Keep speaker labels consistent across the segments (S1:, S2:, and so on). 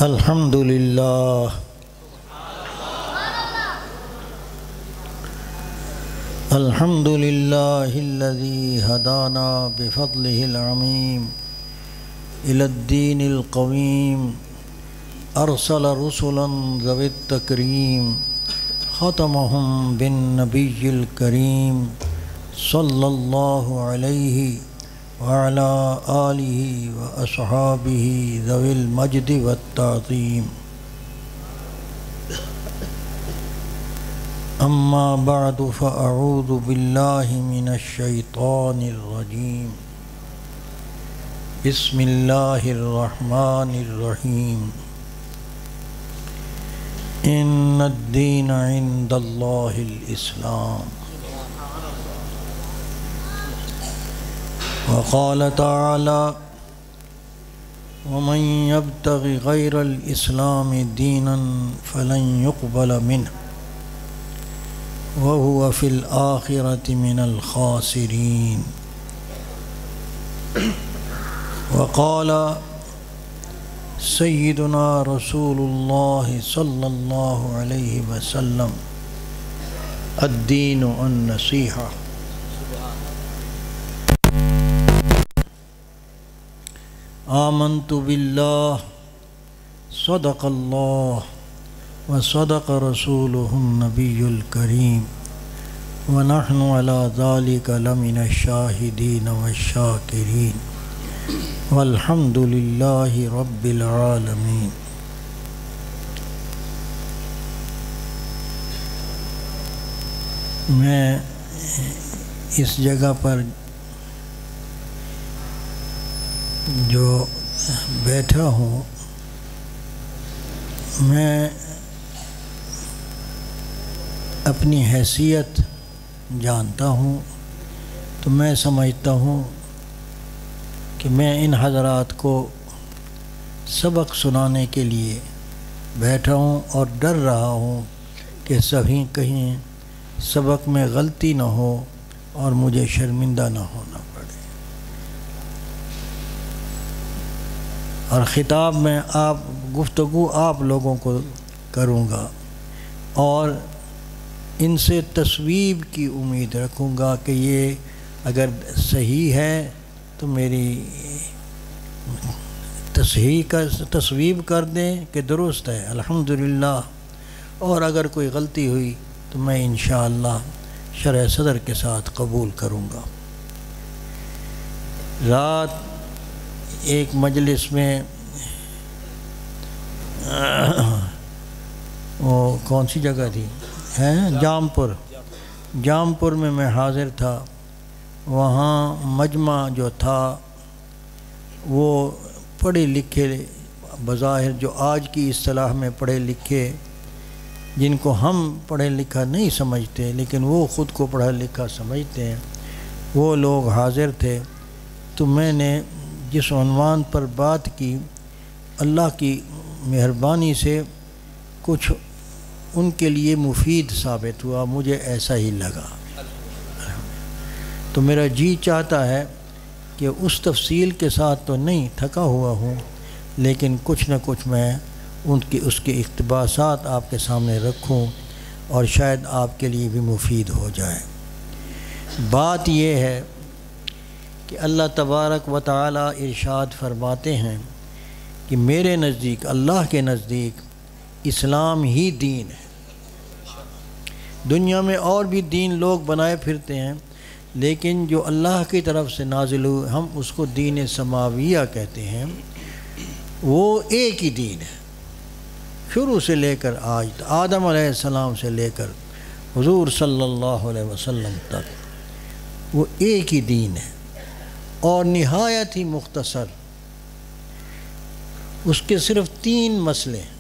S1: الحمد لله الحمد لله الذي هدانا بفضله العميم إلى الدين القويم أرسل رسلا ذوي التكريم ختمهم بالنبي الكريم صلى الله عليه وعلى آله وأصحابه ذوي المجد والتعظيم أما بعد فأعوذ بالله من الشيطان الرجيم بسم الله الرحمن الرحيم إن الدين عند الله الإسلام وقال تعالى ومن يبتغ غير الإسلام دينا فلن يقبل منه وهو في الآخرة من الخاسرين وقال سيدنا رسول الله صلى الله عليه وسلم الدين النصيحة آمنت بالله صدق الله وصدق رسوله النبي الكريم ونحن على ذلك لمن الشاهدين والشاكرين والحمد لله رب العالمين. میں اس جگہ پر جو بیٹھا ہوں میں اپنی حیثیت جانتا ہوں تو میں سمجھتا ہوں کہ میں ان حضرات کو سبق سنانے کے لیے بیٹھا ہوں اور ڈر رہا ہوں کہ سبھی کہیں سبق میں غلطی نہ ہو اور مجھے شرمندہ نہ ہونا پڑے. اور خطاب میں گفتگو آپ لوگوں کو کروں گا اور ان سے تصویب کی امید رکھوں گا کہ یہ اگر صحیح ہے تو میری تصویب کر دیں کہ درست ہے الحمدللہ، اور اگر کوئی غلطی ہوئی تو میں انشاءاللہ شرح صدر کے ساتھ قبول کروں گا. رات ایک مجلس میں وہ کون سی جگہ تھی جامپور میں حاضر تھا. وہاں مجمع جو تھا وہ پڑھے لکھے بظاہر جو آج کی اصطلاح میں پڑھے لکھے جن کو ہم پڑھے لکھا نہیں سمجھتے لیکن وہ خود کو پڑھا لکھا سمجھتے ہیں وہ لوگ حاضر تھے. تو میں نے جس عنوان پر بات کی اللہ کی مہربانی سے کچھ ان کے لیے مفید ثابت ہوا، مجھے ایسا ہی لگا. تو میرا جی چاہتا ہے کہ اس تفصیل کے ساتھ تو نہیں تھکا ہوا ہوں لیکن کچھ نہ کچھ میں اس کے اقتباسات آپ کے سامنے رکھوں اور شاید آپ کے لیے بھی مفید ہو جائے. بات یہ ہے کہ اللہ تبارک و تعالی ارشاد فرماتے ہیں کہ میرے نزدیک اللہ کے نزدیک اسلام ہی دین ہے. دنیا میں اور بھی دین لوگ بنائے پھرتے ہیں لیکن جو اللہ کی طرف سے نازل ہوئے ہم اس کو دین سماویہ کہتے ہیں. وہ ایک ہی دین ہے شروع سے لے کر آج آدم علیہ السلام سے لے کر حضور صلی اللہ علیہ وسلم تک وہ ایک ہی دین ہے اور نہایت ہی مختصر. اس کے صرف 3 مسئلے ہیں.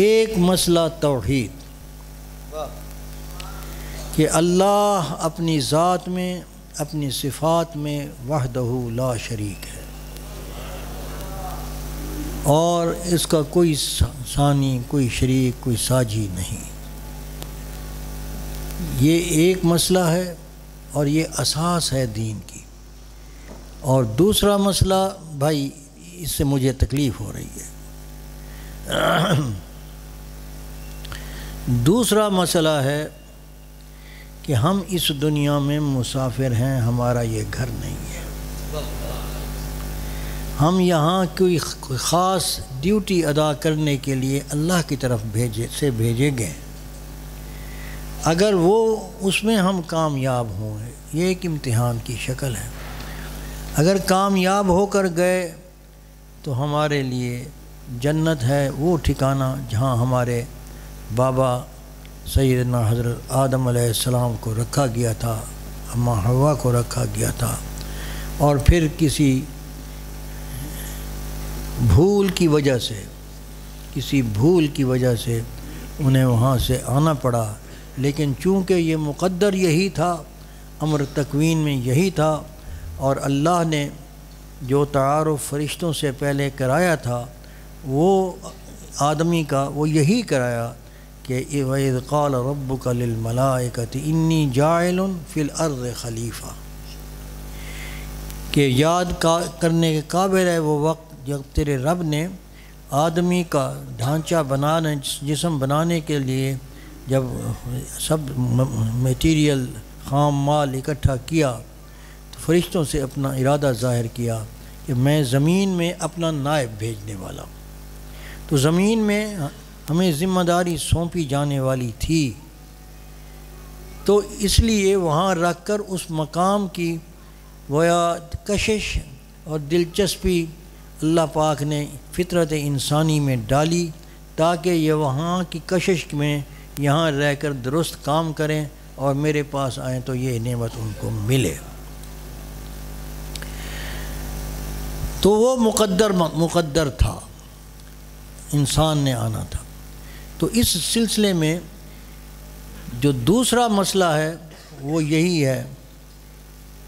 S1: ایک مسئلہ توحید کہ اللہ اپنی ذات میں اپنی صفات میں وحدہ لا شریک ہے اور اس کا کوئی ثانی کوئی شریک کوئی ساجی نہیں. یہ ایک مسئلہ ہے اور یہ اساس ہے دین کی. اور دوسرا مسئلہ بھائی اس سے مجھے تکلیف ہو رہی ہے۔ دوسرا مسئلہ ہے کہ ہم اس دنیا میں مسافر ہیں، ہمارا یہ گھر نہیں ہے۔ ہم یہاں کوئی خاص ڈیوٹی ادا کرنے کے لیے اللہ کی طرف بھیجے گئے۔ اگر وہ اس میں ہم کامیاب ہوں، یہ ایک امتحان کی شکل ہے۔ اگر کامیاب ہو کر گئے تو ہمارے لیے جنت ہے، وہ ٹھکانہ جہاں ہمارے بابا سیدنا حضرت آدم علیہ السلام کو رکھا گیا تھا، اماں حوا کو رکھا گیا تھا، اور پھر کسی بھول کی وجہ سے انہیں وہاں سے آنا پڑا۔ لیکن چونکہ یہ مقدر یہی تھا، امر تکوین میں یہی تھا، اور اللہ نے جو تعارف فرشتوں سے پہلے کرایا تھا وہ آدمی کا، وہ یہی کرایا کہ وَإِذْ قَالَ رَبُّكَ لِلْمَلَائِكَةِ إِنِّي جَاعِلٌ فِي الْأَرْضِ خلیفہ، کہ یاد کرنے کے قابل ہے وہ وقت جب تیرے رب نے آدمی کا ڈھانچہ بنانے، جسم بنانے کے لیے جب سب میٹیریل خام مال اکٹھا کیا تو فرشتوں سے اپنا ارادہ ظاہر کیا کہ میں زمین میں اپنا نائب بھیجنے والا ہوں۔ تو زمین میں ہمیں ذمہ داری سونپی جانے والی تھی، تو اس لیے وہاں رکھ کر اس مقام کی گویا کشش اور دلچسپی اللہ پاک نے فطرت انسانی میں ڈالی، تاکہ یہ وہاں کی کشش میں یہاں رہ کر درست کام کریں اور میرے پاس آئیں تو یہ نعمت ان کو ملے۔ تو وہ مقدر تھا، انسان نے آنا تھا۔ تو اس سلسلے میں جو دوسرا مسئلہ ہے وہ یہی ہے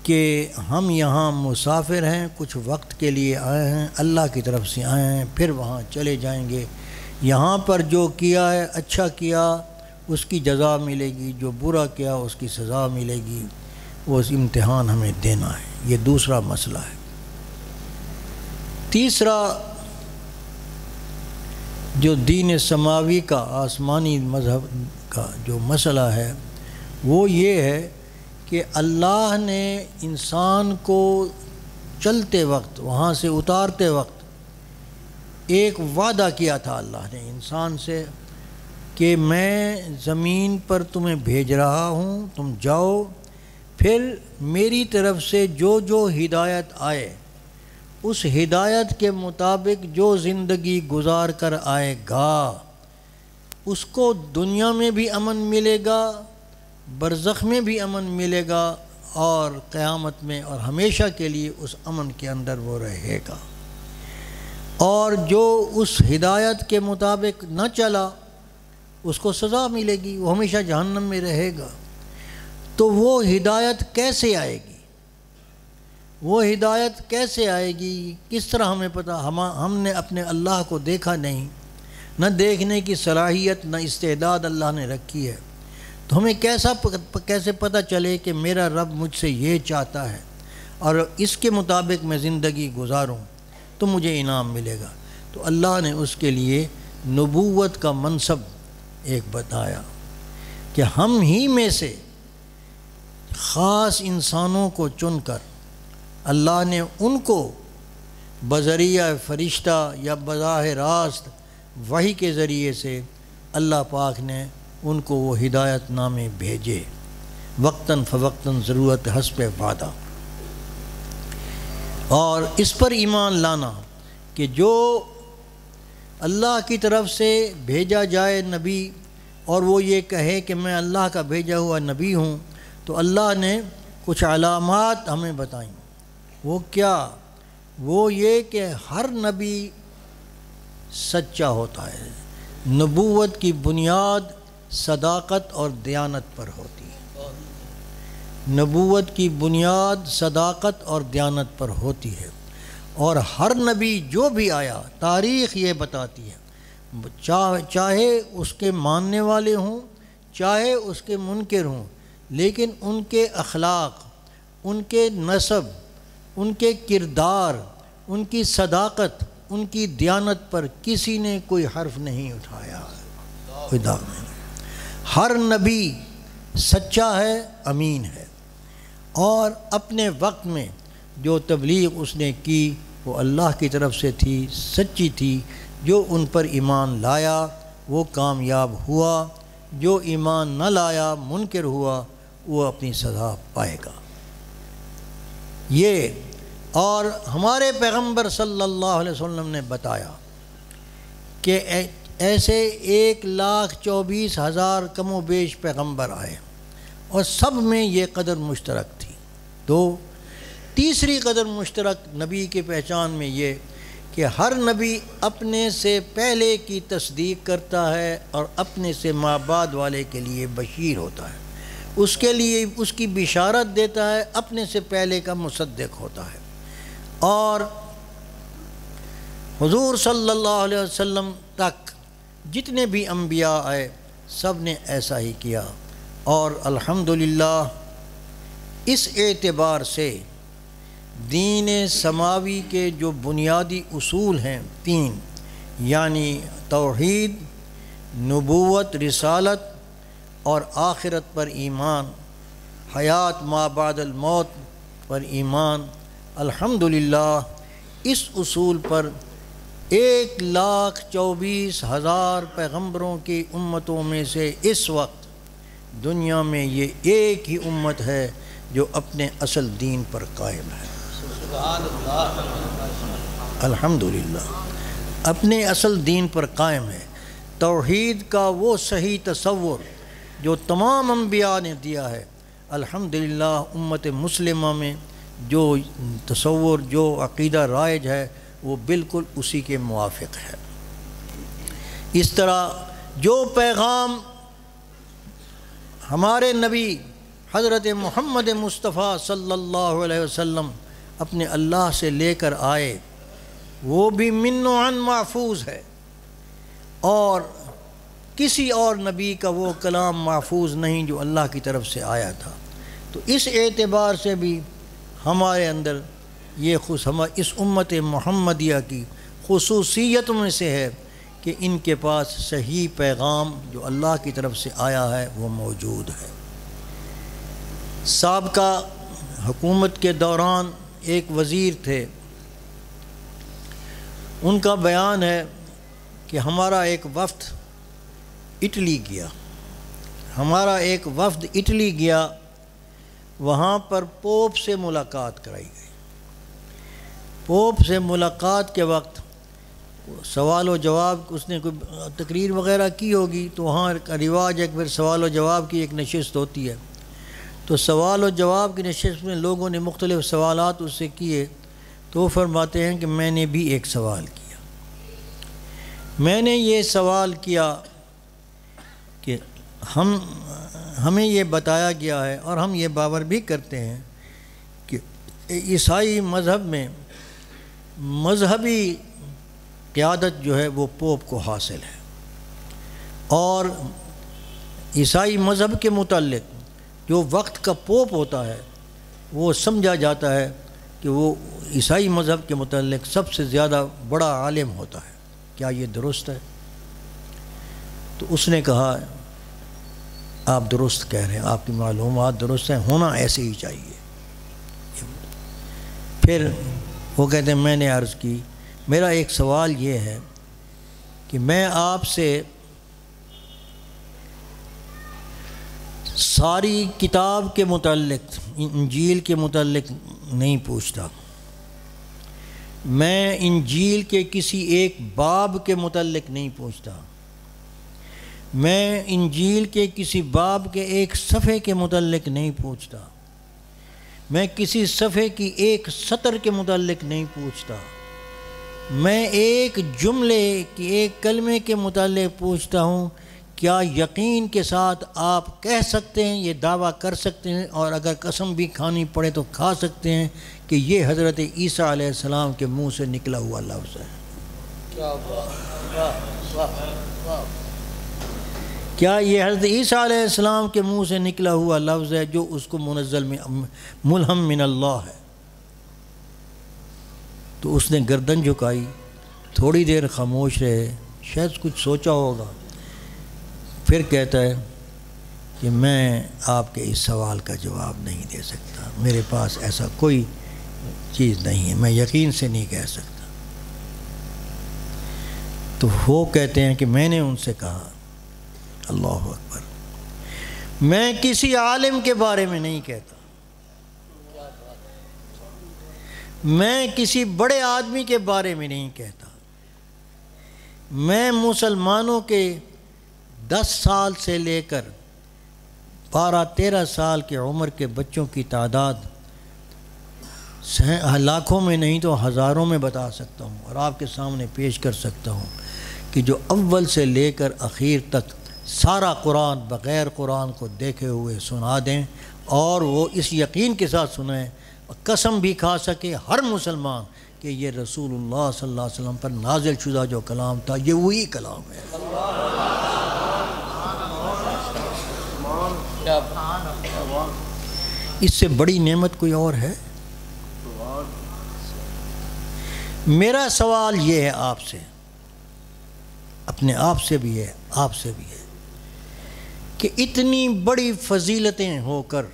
S1: کہ ہم یہاں مسافر ہیں، کچھ وقت کے لیے آئے ہیں، اللہ کی طرف سے آئے ہیں، پھر وہاں چلے جائیں گے۔ یہاں پر جو کیا ہے، اچھا کیا اس کی جزا ملے گی، جو برا کیا اس کی سزا ملے گی، وہ امتحان ہمیں دینا ہے۔ یہ دوسرا مسئلہ ہے۔ تیسرا جو دین سماوی کا، آسمانی مذہب کا جو مسئلہ ہے وہ یہ ہے کہ اللہ نے انسان کو چلتے وقت، وہاں سے اتارتے وقت ایک وعدہ کیا تھا اللہ نے انسان سے کہ میں زمین پر تمہیں بھیج رہا ہوں، تم جاؤ، پھر میری طرف سے جو جو ہدایت آئے اس ہدایت کے مطابق جو زندگی گزار کر آئے گا اس کو دنیا میں بھی امن ملے گا، برزخ میں بھی امن ملے گا، اور قیامت میں اور ہمیشہ کے لیے اس امن کے اندر وہ رہے گا۔ اور جو اس ہدایت کے مطابق نہ چلا اس کو سزا ملے گی، وہ ہمیشہ جہنم میں رہے گا۔ تو وہ ہدایت کیسے آئے گی؟ وہ ہدایت کیسے آئے گی؟ کس طرح ہمیں پتہ؟ ہم نے اپنے اللہ کو دیکھا نہیں، نہ دیکھنے کی صلاحیت نہ استعداد اللہ نے رکھی ہے، تو ہمیں کیسے پتہ چلے کہ میرا رب مجھ سے یہ چاہتا ہے اور اس کے مطابق میں زندگی گزاروں تو مجھے انعام ملے گا؟ تو اللہ نے اس کے لیے نبوت کا منصب ایک بتایا کہ ہم ہی میں سے خاص انسانوں کو چن کر اللہ نے ان کو بذریعہ فرشتہ یا بظاہر راست وحی کے ذریعے سے اللہ پاک نے ان کو وہ ہدایت نامے بھیجے، وقتاً فوقتاً، ضرورت حسب وعدہ۔ اور اس پر ایمان لانا کہ جو اللہ کی طرف سے بھیجا جائے نبی اور وہ یہ کہے کہ میں اللہ کا بھیجا ہوا نبی ہوں، تو اللہ نے کچھ علامات ہمیں بتائیں۔ وہ کیا؟ وہ یہ کہ ہر نبی سچا ہوتا ہے، نبوت کی بنیاد صداقت اور دیانت پر ہوتی ہے، نبوت کی بنیاد صداقت اور دیانت پر ہوتی ہے، اور ہر نبی جو بھی آیا تاریخ یہ بتاتی ہے، چاہے اس کے ماننے والے ہوں چاہے اس کے منکر ہوں، لیکن ان کے اخلاق، ان کے نسب، ان کے کردار، ان کی صداقت، ان کی دیانت پر کسی نے کوئی حرف نہیں اٹھایا، کوئی داغ نہیں۔ ہر نبی سچا ہے، امین ہے، اور اپنے وقت میں جو تبلیغ اس نے کی وہ اللہ کی طرف سے تھی، سچی تھی۔ جو ان پر ایمان لایا وہ کامیاب ہوا، جو ایمان نہ لایا، منکر ہوا، وہ اپنی سزا پائے گا۔ یہ اور ہمارے پیغمبر صلی اللہ علیہ وسلم نے بتایا کہ ایسے 1,24,000 کم و بیش پیغمبر آئے اور سب میں یہ قدر مشترک تھی۔ تیسری قدر مشترک نبی کی پہچان میں یہ کہ ہر نبی اپنے سے پہلے کی تصدیق کرتا ہے اور اپنے سے ما بعد والے کے لیے بشیر ہوتا ہے، اس کے لیے اس کی بشارت دیتا ہے، اپنے سے پہلے کا مصدق ہوتا ہے۔ اور حضور صلی اللہ علیہ وسلم تک جتنے بھی انبیاء آئے سب نے ایسا ہی کیا، اور الحمدللہ اس اعتبار سے دین سماوی کے جو بنیادی اصول ہیں 3، یعنی توحید، نبوت، رسالت اور آخرت پر ایمان، حیات ما بعد الموت پر ایمان، الحمدللہ اس اصول پر 1,24,000 پیغمبروں کی امتوں میں سے اس وقت دنیا میں یہ ایک ہی امت ہے جو اپنے اصل دین پر قائم ہے۔ الحمدللہ اپنے اصل دین پر قائم ہے۔ توحید کا وہ صحیح تصور جو تمام انبیاء نے دیا ہے، الحمدللہ امت مسلمہ میں جو تصور، جو عقیدہ رائج ہے وہ بالکل اسی کے موافق ہے۔ اس طرح جو پیغام ہمارے نبی حضرت محمد مصطفیٰ صلی اللہ علیہ وسلم اپنے اللہ سے لے کر آئے وہ بھی من و عن محفوظ ہے، اور کسی اور نبی کا وہ کلام محفوظ نہیں جو اللہ کی طرف سے آیا تھا۔ تو اس اعتبار سے بھی ہمارے اندر یہ اس امت محمدیہ کی خصوصیت میں سے ہے کہ ان کے پاس صحیح پیغام جو اللہ کی طرف سے آیا ہے وہ موجود ہے۔ سابقہ حکومت کے دوران ایک وزیر تھے، ان کا بیان ہے کہ ہمارا ایک وفد اٹلی گیا، وہاں پر پوپ سے ملاقات کرائی گئی۔ پوپ سے ملاقات کے وقت سوال و جواب، اس نے کوئی تقریر وغیرہ کی ہوگی، تو وہاں کا رواج ہے کہ پھر سوال و جواب کی ایک نشست ہوتی ہے۔ تو سوال و جواب کی نشست میں لوگوں نے مختلف سوالات اس سے کیے، تو وہ فرماتے ہیں کہ میں نے بھی ایک سوال کیا۔ میں نے یہ سوال کیا کہ ہمیں یہ بتایا گیا ہے اور ہم یہ باور بھی کرتے ہیں کہ عیسائی مذہب میں مذہبی قیادت جو ہے وہ پوپ کو حاصل ہے، اور عیسائی مذہب کے متعلق جو وقت کا پوپ ہوتا ہے وہ سمجھا جاتا ہے کہ وہ عیسائی مذہب کے متعلق سب سے زیادہ بڑا عالم ہوتا ہے۔ کیا یہ درست ہے؟ تو اس نے کہا آپ درست کہہ رہے ہیں، آپ کی معلومات درست ہیں، ہونا ایسے ہی چاہیے۔ پھر وہ کہتے ہیں میں نے عرض کی میرا ایک سوال یہ ہے کہ میں آپ سے ساری کتاب کے متعلق، انجیل کے متعلق نہیں پوچھتا، میں انجیل کے کسی ایک باب کے متعلق نہیں پوچھتا، میں انجیل کے کسی باب کے ایک صفحے کے متعلق نہیں پوچھتا، میں کسی صفحے کی ایک سطر کے متعلق نہیں پوچھتا، میں ایک جملے کی ایک کلمے کے متعلق پوچھتا ہوں۔ کیا یقین کے ساتھ آپ کہہ سکتے ہیں، یہ دعویٰ کر سکتے ہیں، اور اگر قسم بھی کھانی پڑے تو کھا سکتے ہیں کہ یہ حضرت عیسیٰ علیہ السلام کے منہ سے نکلا ہوا لفظ ہے؟ کیا یہ حضرت عیسیٰ علیہ السلام کے منہ سے نکلا ہوا لفظ ہے جو اس کو منزل میں ملہم من اللہ ہے؟ تو اس نے گردن جھکائی، تھوڑی دیر خاموش رہے، شاید کچھ سوچا ہوگا، پھر کہتا ہے کہ میں آپ کے اس سوال کا جواب نہیں دے سکتا، میرے پاس ایسا کوئی چیز نہیں ہے، میں یقین سے نہیں کہہ سکتا۔ تو وہ کہتے ہیں کہ میں نے ان سے کہا، اللہ اکبر، میں کسی عالم کے بارے میں نہیں کہتا، میں کسی بڑے آدمی کے بارے میں نہیں کہتا، میں مسلمانوں کے 10 سال سے لے کر 12-13 سال کی عمر کے بچوں کی تعداد لاکھوں میں نہیں تو ہزاروں میں بتا سکتا ہوں، اور آپ کے سامنے پیش کر سکتا ہوں کہ جو اول سے لے کر اخیر تک سارا قرآن بغیر قرآن کو دیکھے ہوئے سنا دیں، اور وہ اس یقین کے ساتھ سنیں، قسم بھی کھا سکے ہر مسلمان کہ یہ رسول اللہ صلی اللہ علیہ وسلم پر نازل شدہ جو کلام تھا یہ وہی کلام ہے۔ اس سے بڑی نعمت کوئی اور ہے؟ میرا سوال یہ ہے آپ سے، اپنے آپ سے بھی ہے، آپ سے بھی ہے، کہ اتنی بڑی فضیلتیں ہو کر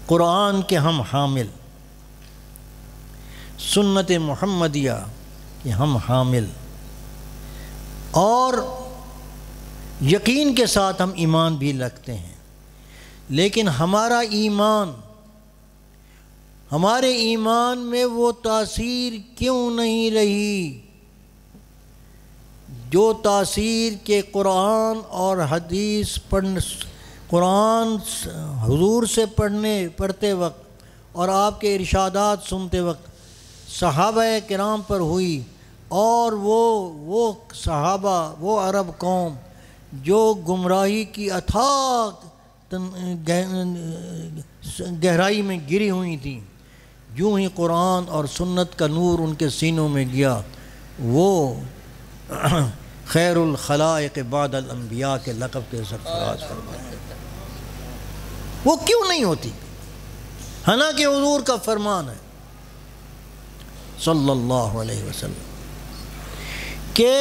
S1: قرآن کے ہم حامل، سنت محمدیہ کے ہم حامل، اور یقین کے ساتھ ہم ایمان بھی رکھتے ہیں، لیکن ہمارا ایمان، ہمارے ایمان میں وہ تاثیر کیوں نہیں رہی جو تاثیر کے قرآن اور حدیث قرآن حضور سے پڑھتے وقت اور آپ کے ارشادات سنتے وقت صحابہ کرام پر ہوئی، اور وہ صحابہ، وہ عرب قوم جو گمراہی کی اتھاہ گہرائی میں گری ہوئی تھیں، یوں ہی قرآن اور سنت کا نور ان کے سینوں میں گیا، وہ خیر الخلائق بعد الانبیاء کے لقب کے سرفراز فرمائے۔ وہ کیوں نہیں ہوتی؟ حالانکہ حضور کا فرمان ہے صلی اللہ علیہ وسلم کہ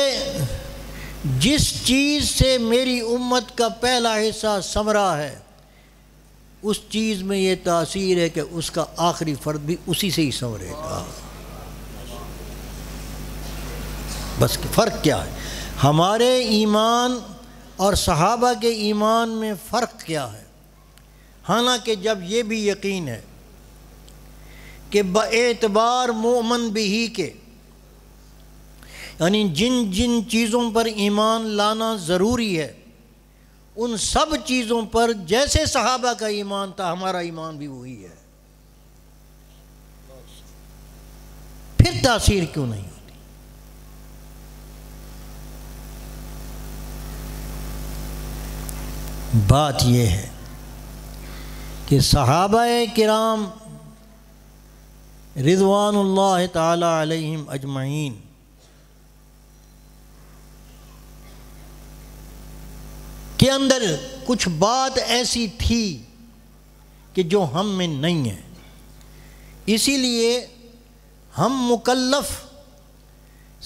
S1: جس چیز سے میری امت کا پہلا حصہ ثمرہ ہے، اس چیز میں یہ تاثیر ہے کہ اس کا آخری فرد بھی اسی سے ہی ثمرے گا۔ بس فرق کیا ہے؟ ہمارے ایمان اور صحابہ کے ایمان میں فرق کیا ہے؟ حالانکہ جب یہ بھی یقین ہے کہ باعتبار مومن بھی کے، یعنی جن جن چیزوں پر ایمان لانا ضروری ہے، ان سب چیزوں پر جیسے صحابہ کا ایمان تھا ہمارا ایمان بھی وہی ہے، پھر تاثیر کیوں نہیں ہوتی؟ بات یہ ہے کہ صحابہ کرام رضوان اللہ تعالی علیہم اجمعین کے اندر کچھ بات ایسی تھی کہ جو ہم میں نہیں ہے، اسی لیے ہم مکلف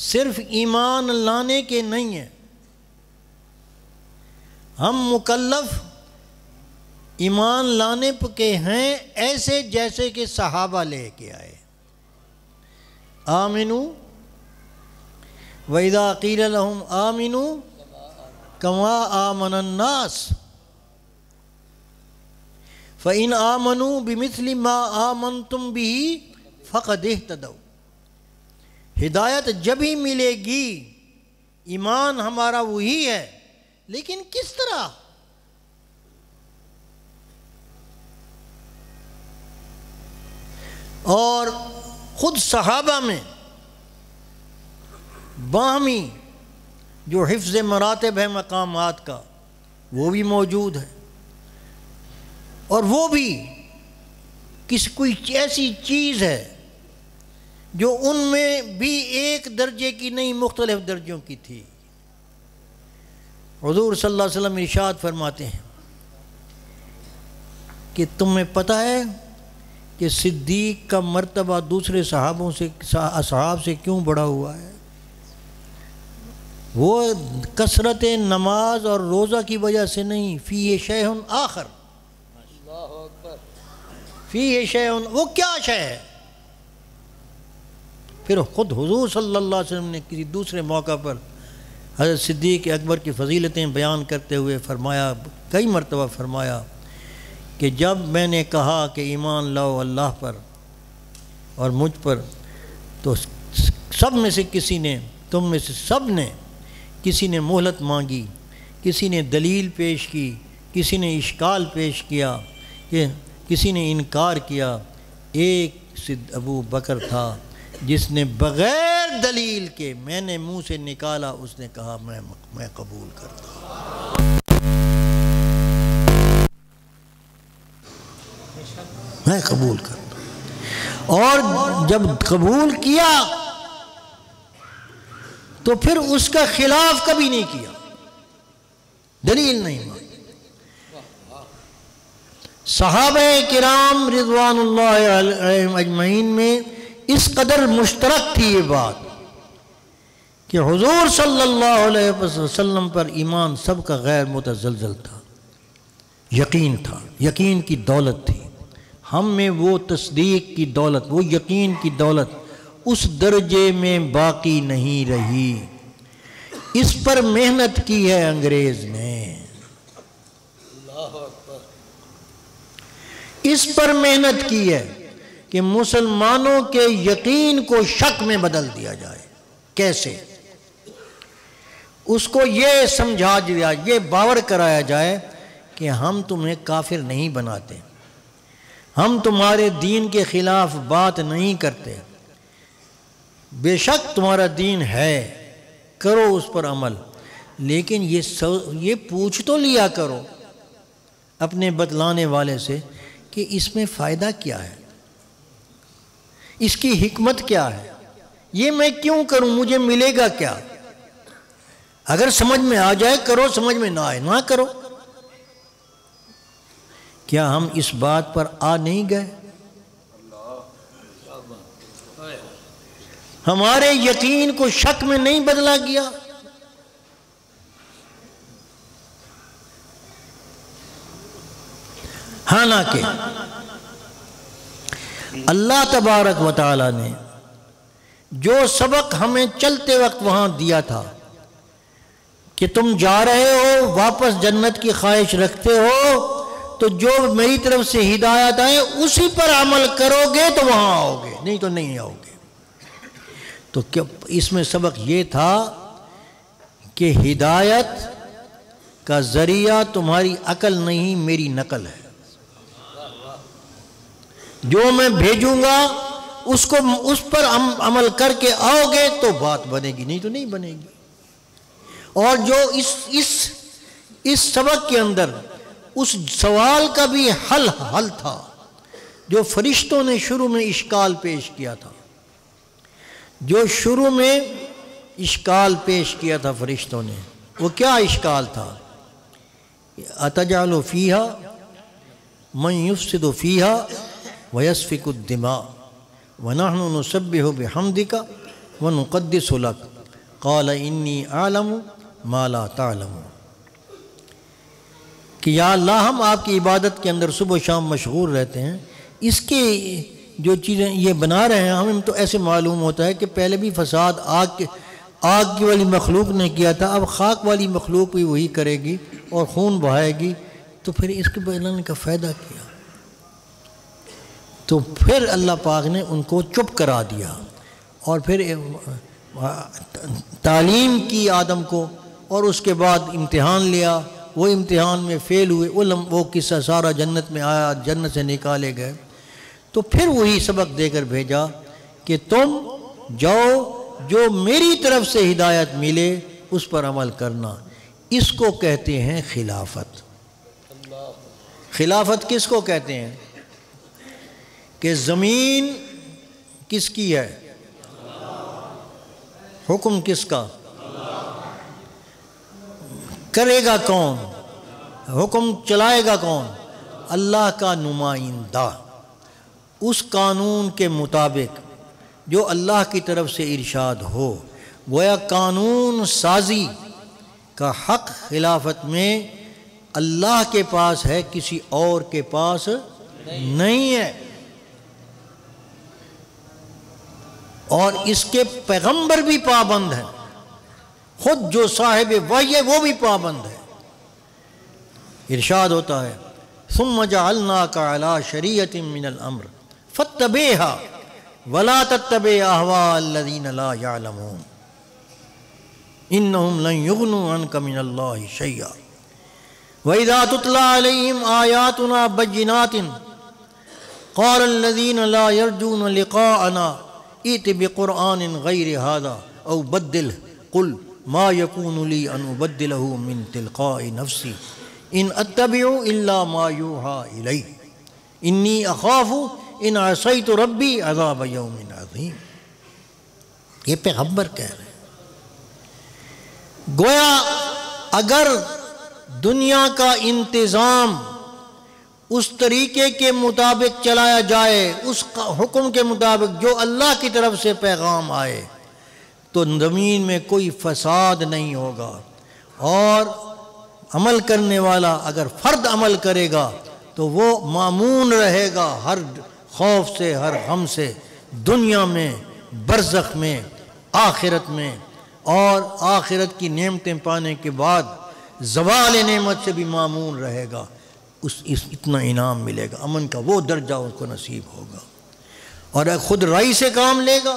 S1: صرف ایمان لانے کے نہیں ہیں، ہم مکلف ایمان لانے کے ہیں ایسے جیسے کہ صحابہ لے کے آئے۔ آمنو وَإِذَا قِيلَ لَهُمْ آمِنُوا كَمَا آمَنَ النَّاسِ فَإِنْ آمَنُوا بِمِثْلِ مَا آمَنْتُمْ بِهِ فَقَدْ اهْتَدَوْا۔ ہدایت جب ہی ملے گی، ایمان ہمارا وہی ہے، لیکن کس طرح؟ اور خود صحابہ میں باہمی جو حفظ مراتب ہے مقامات کا، وہ بھی موجود ہے، اور وہ بھی کوئی ایسی چیز ہے جو ان میں بھی ایک درجے کی نہیں، مختلف درجوں کی تھی۔ حضور صلی اللہ علیہ وسلم ارشاد فرماتے ہیں کہ تمہیں پتہ ہے کہ صدیق کا مرتبہ دوسرے اصحاب سے کیوں بڑھا ہوا ہے؟ وہ کثرت نماز اور روزہ کی وجہ سے نہیں، فیہ شیء آخر، فیہ شیء، وہ کیا شے ہے؟ پھر خود حضور صلی اللہ علیہ وسلم نے کسی دوسرے موقع پر حضرت صدیق اکبر کی فضیلتیں بیان کرتے ہوئے فرمایا، کئی مرتبہ فرمایا کہ جب میں نے کہا کہ ایمان لاؤ اللہ پر اور مجھ پر، تو سب میں سے کسی نے، تم میں سے سب نے، کسی نے مہلت مانگی، کسی نے دلیل پیش کی، کسی نے اشکال پیش کیا، کسی نے انکار کیا۔ ایک ابو بکر تھا جس نے بغیر دلیل کے، میں نے منہ سے نکالا، اس نے کہا میں قبول کرتا ہوں، میں قبول کرتا ہوں۔ اور جب قبول کیا تو پھر اس کا خلاف کبھی نہیں کیا، دلیل نہیں مانی۔ صحابہ کرام رضوان اللہ علیہم اجمعین میں اس قدر مشترک تھی یہ بات کہ حضور صلی اللہ علیہ وسلم پر ایمان سب کا غیر متزلزل تھا، یقین تھا، یقین کی دولت تھی۔ ہم میں وہ تصدیق کی دولت، وہ یقین کی دولت اس درجے میں باقی نہیں رہی۔ اس پر محنت کی ہے انگریز نے، اس پر محنت کی ہے کہ مسلمانوں کے یقین کو شک میں بدل دیا جائے۔ کیسے؟ اس کو یہ سمجھا دیا، یہ باور کرایا جائے کہ ہم تمہیں کافر نہیں بناتے، ہم تمہارے دین کے خلاف بات نہیں کرتے، بے شک تمہارا دین ہے، کرو اس پر عمل، لیکن یہ پوچھ تو لیا کرو اپنے بتلانے والے سے کہ اس میں فائدہ کیا ہے، اس کی حکمت کیا ہے، یہ میں کیوں کروں، مجھے ملے گا کیا؟ اگر سمجھ میں آ جائے کرو، سمجھ میں نہ آئے نہ کرو۔ کیا ہم اس بات پر آ نہیں گئے؟ ہمارے یقین کو شک میں نہیں بدلا گیا؟ حالانکہ اللہ تبارک و تعالی نے جو سبق ہمیں چلتے وقت وہاں دیا تھا کہ تم جا رہے ہو، واپس جنت کی خواہش رکھتے ہو، تو جو میری طرف سے ہدایت آئے اسی پر عمل کرو گے تو وہاں آؤ گے، نہیں تو نہیں آؤ گے۔ تو اس میں سبق یہ تھا کہ ہدایت کا ذریعہ تمہاری عقل نہیں، میری نقل ہے۔ جو میں بھیجوں گا اس پر عمل کر کے آؤ گے تو بات بنے گی، نہیں تو نہیں بنے گی۔ اور جو اس سبق کے اندر اس سوال کا بھی حل تھا جو فرشتوں نے شروع میں اشکال پیش کیا تھا، جو شروع میں اشکال پیش کیا تھا فرشتوں نے، وہ کیا اشکال تھا؟ اتجعل فیہا من یفسد فیہا ویسفک الدماء ونحن نسبح بحمدک ونقدس لک قال انی اعلم ما لا تعلم، کہ یا اللہ ہم آپ کی عبادت کے اندر صبح و شام مشغول رہتے ہیں، اس کی جو چیزیں یہ بنا رہے ہیں ہمیں تو ایسے معلوم ہوتا ہے کہ پہلے بھی فساد آگ کی والی مخلوق نے کیا تھا، اب خاک والی مخلوق بھی وہی کرے گی اور خون بہائے گی، تو پھر اس کے بیان کا فائدہ کیا؟ تو پھر اللہ پاک نے ان کو چپ کرا دیا اور پھر تعلیم کی آدم کو، اور اس کے بعد امتحان لیا، وہ امتحان میں فیل ہوئے، وہ قصہ سارا جنت میں آیا، جنت سے نکالے گئے، تو پھر وہی سبق دے کر بھیجا کہ تم جاؤ، جو میری طرف سے ہدایت ملے اس پر عمل کرنا۔ اس کو کہتے ہیں خلافت۔ خلافت کس کو کہتے ہیں؟ کہ زمین کس کی ہے؟ حکم کس کا؟ کرے گا کون؟ حکم چلائے گا کون؟ اللہ کا نمائندہ۔ اس قانون کے مطابق جو اللہ کی طرف سے ارشاد ہو۔ گویا قانون سازی کا حق خلافت میں اللہ کے پاس ہے، کسی اور کے پاس نہیں ہے، اور اس کے پیغمبر بھی پابند ہیں، خود جو صاحب وحی ہے وہ بھی پابند ہے۔ ارشاد ہوتا ہے ثم جعلناک علی شریعۃ من الامر فاتبعها ولا تتبع اهواء الذین لا یعلمون انہم لن یغنوا عنک من اللہ شیئا وَإِذَا تُتْلَى عَلَيْهِمْ آيَاتُنَا بَيِّنَاتٍ قَالَ الَّذِينَ لَا يَرْجُونَ لِقَاءَنَا ائْتِ بِقُرْآنٍ غَيْرِ هَذَا أَوْ بَدِّلْهُ قُلْ مَا يَكُونُ لِي أَنْ أُبَدِّلَهُ مِنْ تِلْقَاءِ نَفْسِي إِنْ أَتَّبِعُ إِلَّا مَا يُوحَى إِلَيَّ إِنِّي أَخَافُ إِنْ عَصَيْتُ رَبِّي عَذَابَ يَوْمٍ عَظِيمٍ۔ یہ پیغمبر کہہ رہے ہیں۔ گویا اگر دنیا کا انتظام اس طریقے کے مطابق چلایا جائے، اس حکم کے مطابق جو اللہ کی طرف سے پیغام آئے، تو زمین میں کوئی فساد نہیں ہوگا، اور عمل کرنے والا اگر فرد عمل کرے گا تو وہ مامون رہے گا ہر خوف سے، ہر غم سے، دنیا میں، برزخ میں، آخرت میں، اور آخرت کی نعمتیں پانے کے بعد زوال نعمت سے بھی مامون رہے گا، اتنا انعام ملے گا، امن کا وہ درجہ اس کو نصیب ہوگا۔ اور اگر خود رائی سے کام لے گا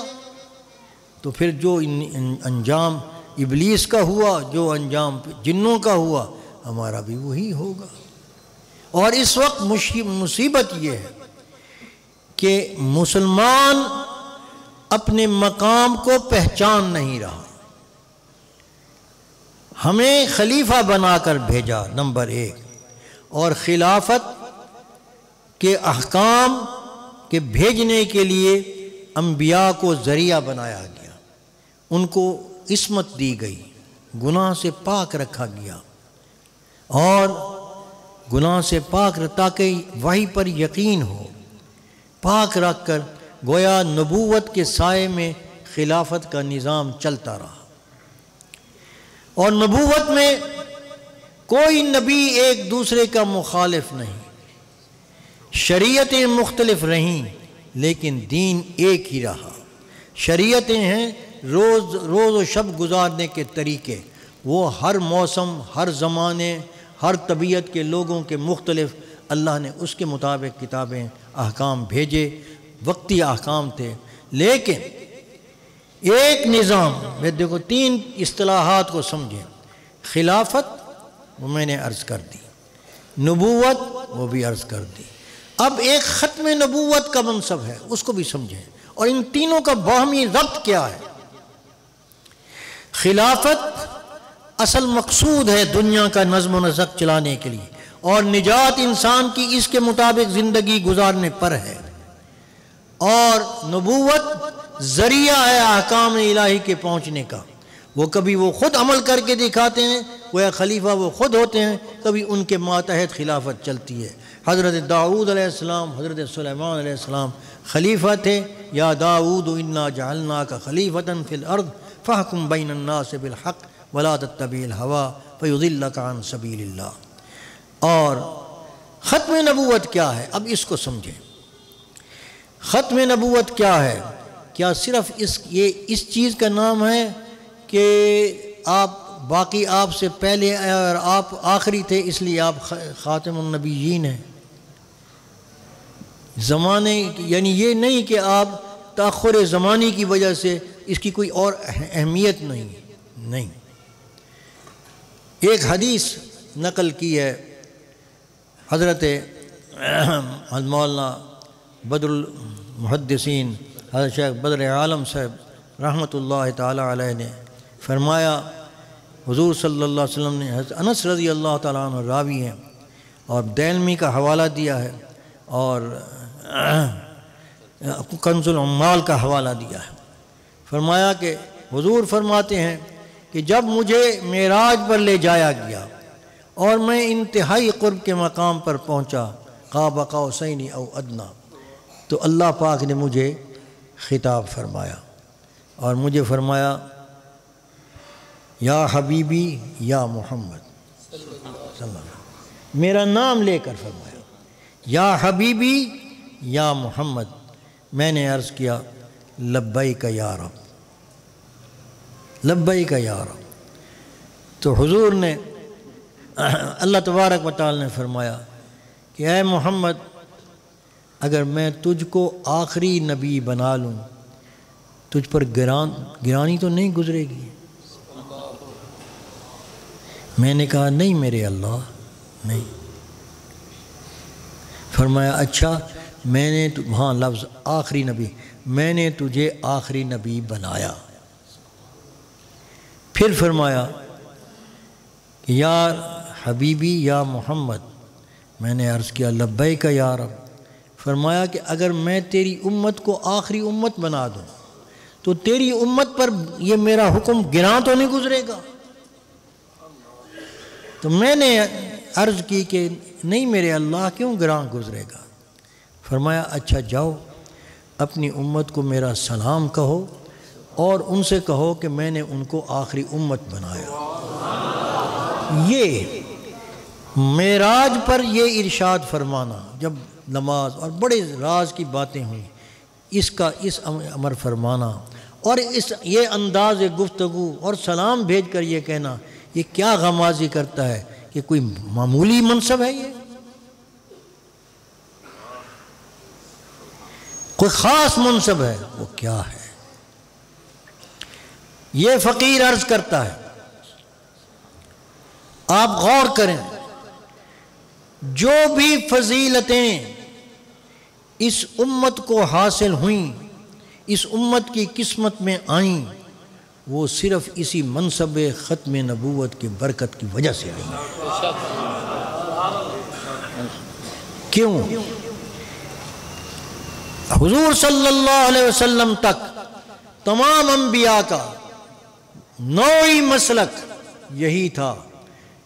S1: تو پھر جو انجام ابلیس کا ہوا، جو انجام جنوں کا ہوا، ہمارا بھی وہی ہوگا۔ اور اس وقت مصیبت یہ ہے کہ مسلمان اپنے مقام کو پہچان نہیں رہا۔ ہمیں خلیفہ بنا کر بھیجا نمبر 1، اور خلافت کے احکام کے بھیجنے کے لیے انبیاء کو ذریعہ بنایا گیا، ان کو عصمت دی گئی، گناہ سے پاک رکھا گیا، اور گناہ سے پاک تاکہ وحی پر یقین ہو، پاک رکھ کر گویا نبوت کے سائے میں خلافت کا نظام چلتا رہا۔ اور نبوت میں کوئی نبی ایک دوسرے کا مخالف نہیں، شریعتیں مختلف رہیں لیکن دین ایک ہی رہا۔ شریعتیں ہیں روز و شب گزارنے کے طریقے، وہ ہر موسم، ہر زمانے، ہر طبیعت کے لوگوں کے مختلف، اللہ نے اس کے مطابق کتابیں، احکام بھیجے، وقتی احکام تھے۔ لیکن ایک نظام میں دیکھو، 3 اصطلاحات کو سمجھیں، خلافت وہ میں نے عرض کر دی، نبوت وہ بھی عرض کر دی، اب ایک ختم نبوت کا منصب ہے، اس کو بھی سمجھیں، اور ان تینوں کا باہمی ربط کیا ہے۔ خلافت اصل مقصود ہے دنیا کا نظم و نسق چلانے کے لیے، اور نجات انسان کی اس کے مطابق زندگی گزارنے پر ہے، اور نبوت ذریعہ ہے احکام الہی کے پہنچنے کا۔ وہ کبھی وہ خود عمل کر کے دکھاتے ہیں، وہ خلیفہ وہ خود ہوتے ہیں، کبھی ان کے ماتحت خلافت چلتی ہے۔ حضرت داؤد علیہ السلام، حضرت سلیمان علیہ السلام خلیفہ تھے۔ یا داؤد انا جعلناک خلیفۃ فی الارض فاحکم بین الناس بالحق ولا تتبع الہوی فیضلک عن سبیل اللہ۔ اور ختم نبوت کیا ہے، اب اس کو سمجھیں۔ ختم نبوت کیا ہے؟ کیا صرف اس چیز کا نام ہے کہ باقی آپ سے پہلے اور آپ آخری تھے اس لیے آپ خاتم النبیین ہیں؟ زمانے یعنی یہ نہیں کہ آپ تاخر زمانی کی وجہ سے اس کی کوئی اور اہمیت نہیں۔ ایک حدیث نقل کی ہے حضرت مولانا بدر المحدثین حضرت شیخ بدر عالم صاحب رحمۃ اللہ تعالی علیہ نے فرمایا، حضور صلی اللہ علیہ وسلم نے، حضرت انس رضی اللہ تعالیٰ عنہ راوی ہیں، اور دینمی کا حوالہ دیا ہے، اور کنز العمال کا حوالہ دیا ہے۔ فرمایا کہ حضور فرماتے ہیں کہ جب مجھے معراج پر لے جایا گیا اور میں انتہائی قرب کے مقام پر پہنچا، قاب قوسین او ادنیٰ، تو اللہ پاک نے مجھے خطاب فرمایا اور مجھے فرمایا یا حبیبی یا محمد صلی اللہ علیہ وسلم، میرا نام لے کر فرمایا یا حبیبی یا محمد۔ میں نے عرض کیا لبیک یا رب، لبیک یا رب۔ تو حضور نے اللہ تبارک و تعالی نے فرمایا کہ اے محمد، اگر میں تجھ کو آخری نبی بنا لوں تجھ پر گرانی تو نہیں گزرے گی؟ میں نے کہا نہیں میرے اللہ، نہیں۔ فرمایا اچھا، میں نے وہاں لفظ آخری نبی، میں نے تجھے آخری نبی بنایا۔ پھر فرمایا کہ یا حبیبی یا محمد۔ میں نے عرض کیا لبیک یا رب۔ فرمایا کہ اگر میں تیری امت کو آخری امت بنا دوں تو تیری امت پر یہ میرا حکم گراں تو نہیں گزرے گا؟ تو میں نے عرض کی کہ نہیں میرے اللہ، کیوں گراں گزرے گا؟ فرمایا اچھا جاؤ، اپنی امت کو میرا سلام کہو اور ان سے کہو کہ میں نے ان کو آخری امت بنایا۔ یہ معراج پر یہ ارشاد فرمانا، جب نماز اور بڑے راز کی باتیں ہوئیں، اس امر فرمانا اور یہ انداز گفتگو اور سلام بھیج کر یہ کہنا، یہ کیا غمازی کرتا ہے کہ کوئی معمولی منصب ہے؟ یہ کوئی خاص منصب ہے؟ وہ کیا ہے؟ یہ فقیر عرض کرتا ہے، آپ غور کریں، جو بھی فضیلتیں اس امت کو حاصل ہوئیں، اس امت کی قسمت میں آئیں، وہ صرف اسی منصب ختم نبوت کی برکت کی وجہ سے آئیں۔ کیوں؟ حضور صلی اللہ علیہ وسلم تک تمام انبیاء کا نوعی مسلک یہی تھا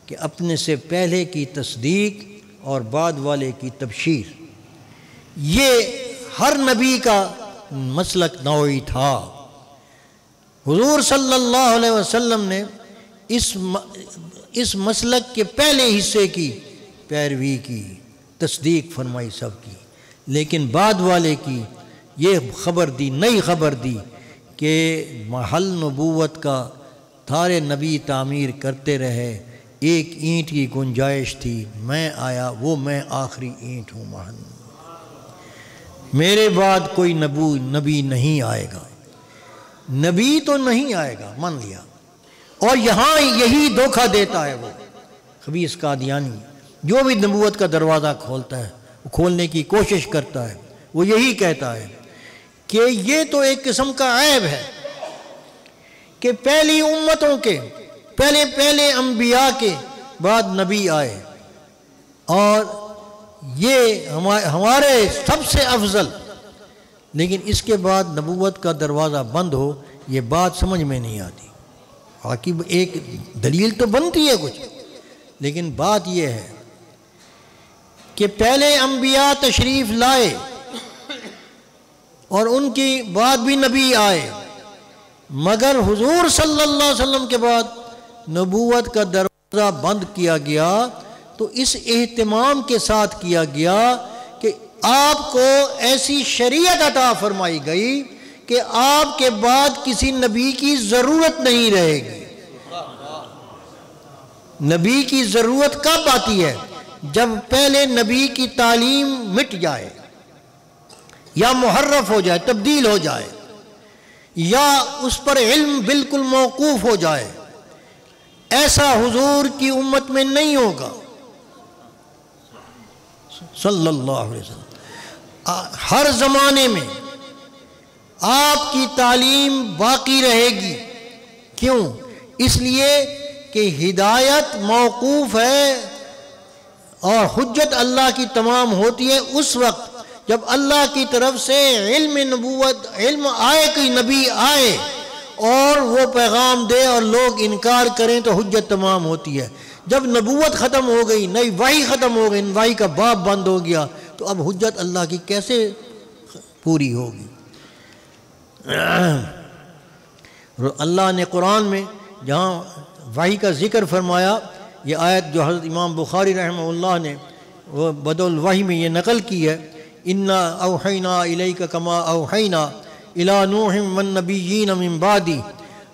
S1: کہ اپنے سے پہلے کی تصدیق اور بعد والے کی تبشیر، یہ ہر نبی کا مسلک نوعی تھا۔ حضور صلی اللہ علیہ وسلم نے اس مسلک کے پہلے حصے کی پیروی کی، تصدیق فرمائی سب کی، لیکن بعد والے کی یہ خبر دی، نئی خبر دی کہ محل نبوت کا سارے نبی تعمیر کرتے رہے، ایک اینٹ کی گنجائش تھی، میں آیا، وہ میں آخری اینٹ ہوں محل۔ میرے بعد کوئی نبی نہیں آئے گا، نبی تو نہیں آئے گا، مان لیا۔ اور یہاں یہی دھوکہ دیتا ہے وہ خبیث قادیانی، جو بھی نبوت کا دروازہ کھولتا ہے، وہ کھولنے کی کوشش کرتا ہے، وہ یہی کہتا ہے کہ یہ تو ایک قسم کا عیب ہے کہ پہلی امتوں کے پہلے انبیاء کے بعد نبی آئے، اور یہ ہمارے سب سے افضل، لیکن اس کے بعد نبوت کا دروازہ بند ہو، یہ بات سمجھ میں نہیں آتی۔ باقی ایک دلیل تو بنتی ہے کچھ، لیکن بات یہ ہے کہ پہلے انبیاء تشریف لائے اور ان کی بعد بھی نبی آئے، مگر حضور صلی اللہ علیہ وسلم کے بعد نبوت کا دروازہ بند کیا گیا، تو اس اہتمام کے ساتھ کیا گیا کہ آپ کو ایسی شریعت عطا فرمائی گئی کہ آپ کے بعد کسی نبی کی ضرورت نہیں رہے گی۔ نبی کی ضرورت کب آتی ہے؟ جب پہلے نبی کی تعلیم مٹ جائے یا محرف ہو جائے، تبدیل ہو جائے، یا اس پر علم بالکل موقوف ہو جائے۔ ایسا حضور کی امت میں نہیں ہوگا صلی اللہ علیہ وسلم۔ ہر زمانے میں آپ کی تعلیم باقی رہے گی۔ کیوں؟ اس لیے کہ ہدایت موقوف ہے اور حجت اللہ کی تمام ہوتی ہے اس وقت جب اللہ کی طرف سے علم نبوت، علم آئے، کوئی نبی آئے اور وہ پیغام دے اور لوگ انکار کریں تو حجت تمام ہوتی ہے۔ جب نبوت ختم ہو گئی، نئی وحی ختم ہو گئی، وحی کا باب بند ہو گیا، تو اب حجت اللہ کی کیسے پوری ہوگی۔ اللہ نے قرآن میں جہاں وحی کا ذکر فرمایا، یہ آیت جو حضرت امام بخاری رحمہ اللہ نے وہ بدء الوحی میں یہ نقل کی ہے، اِنَّا أَوْحَيْنَا إِلَيْكَ كَمَا أَوْحَيْنَا إِلَى نُوحٍ وَالنَّبِيِّينَ مِن بَعْدِهِ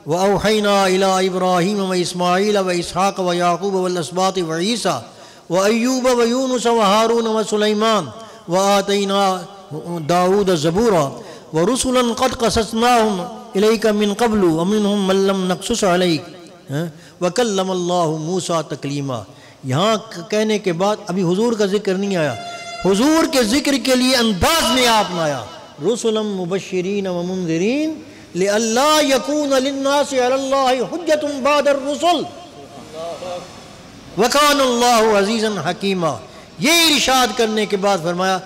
S1: وَأَوْحَيْنَا إِلَى إِبْرَاهِيمَ وَإِسْمَاعِيلَ وَإِسْحَاقَ وَيَعْقُوبَ وَالْأَسْبَاطِ وَعِيسَى وَأَيُّوبَ وَيُونُسَ وَهَارُونَ وَسُلَيْمَانَ وَآتَيْنَا دَاوُودَ زَبُورًا وَرُسُلًا قَدْ قَصَصْنَاهُمْ إِلَيْكَ مِن قَبْلُ وَمِنْهُمْ مَن لَّمْ نَقْصُصْ عَلَيْكَ وَكَلَّمَ اللَّهُ مُوسَىٰ تَكْلِيمًا۔ یہاں کہنے کے بعد ابھی حضور کا ذکر نہیں آیا، حضور کے ذکر کے لیے انداز نے آپ نے آیا، رسلا مبشرین ومنذرین لئلا یکون للناس علی اللہ حجۃ بعد الرسل وکان اللہ عزیزا حکیما۔ یہ ارشاد کرنے کے بعد فرمایا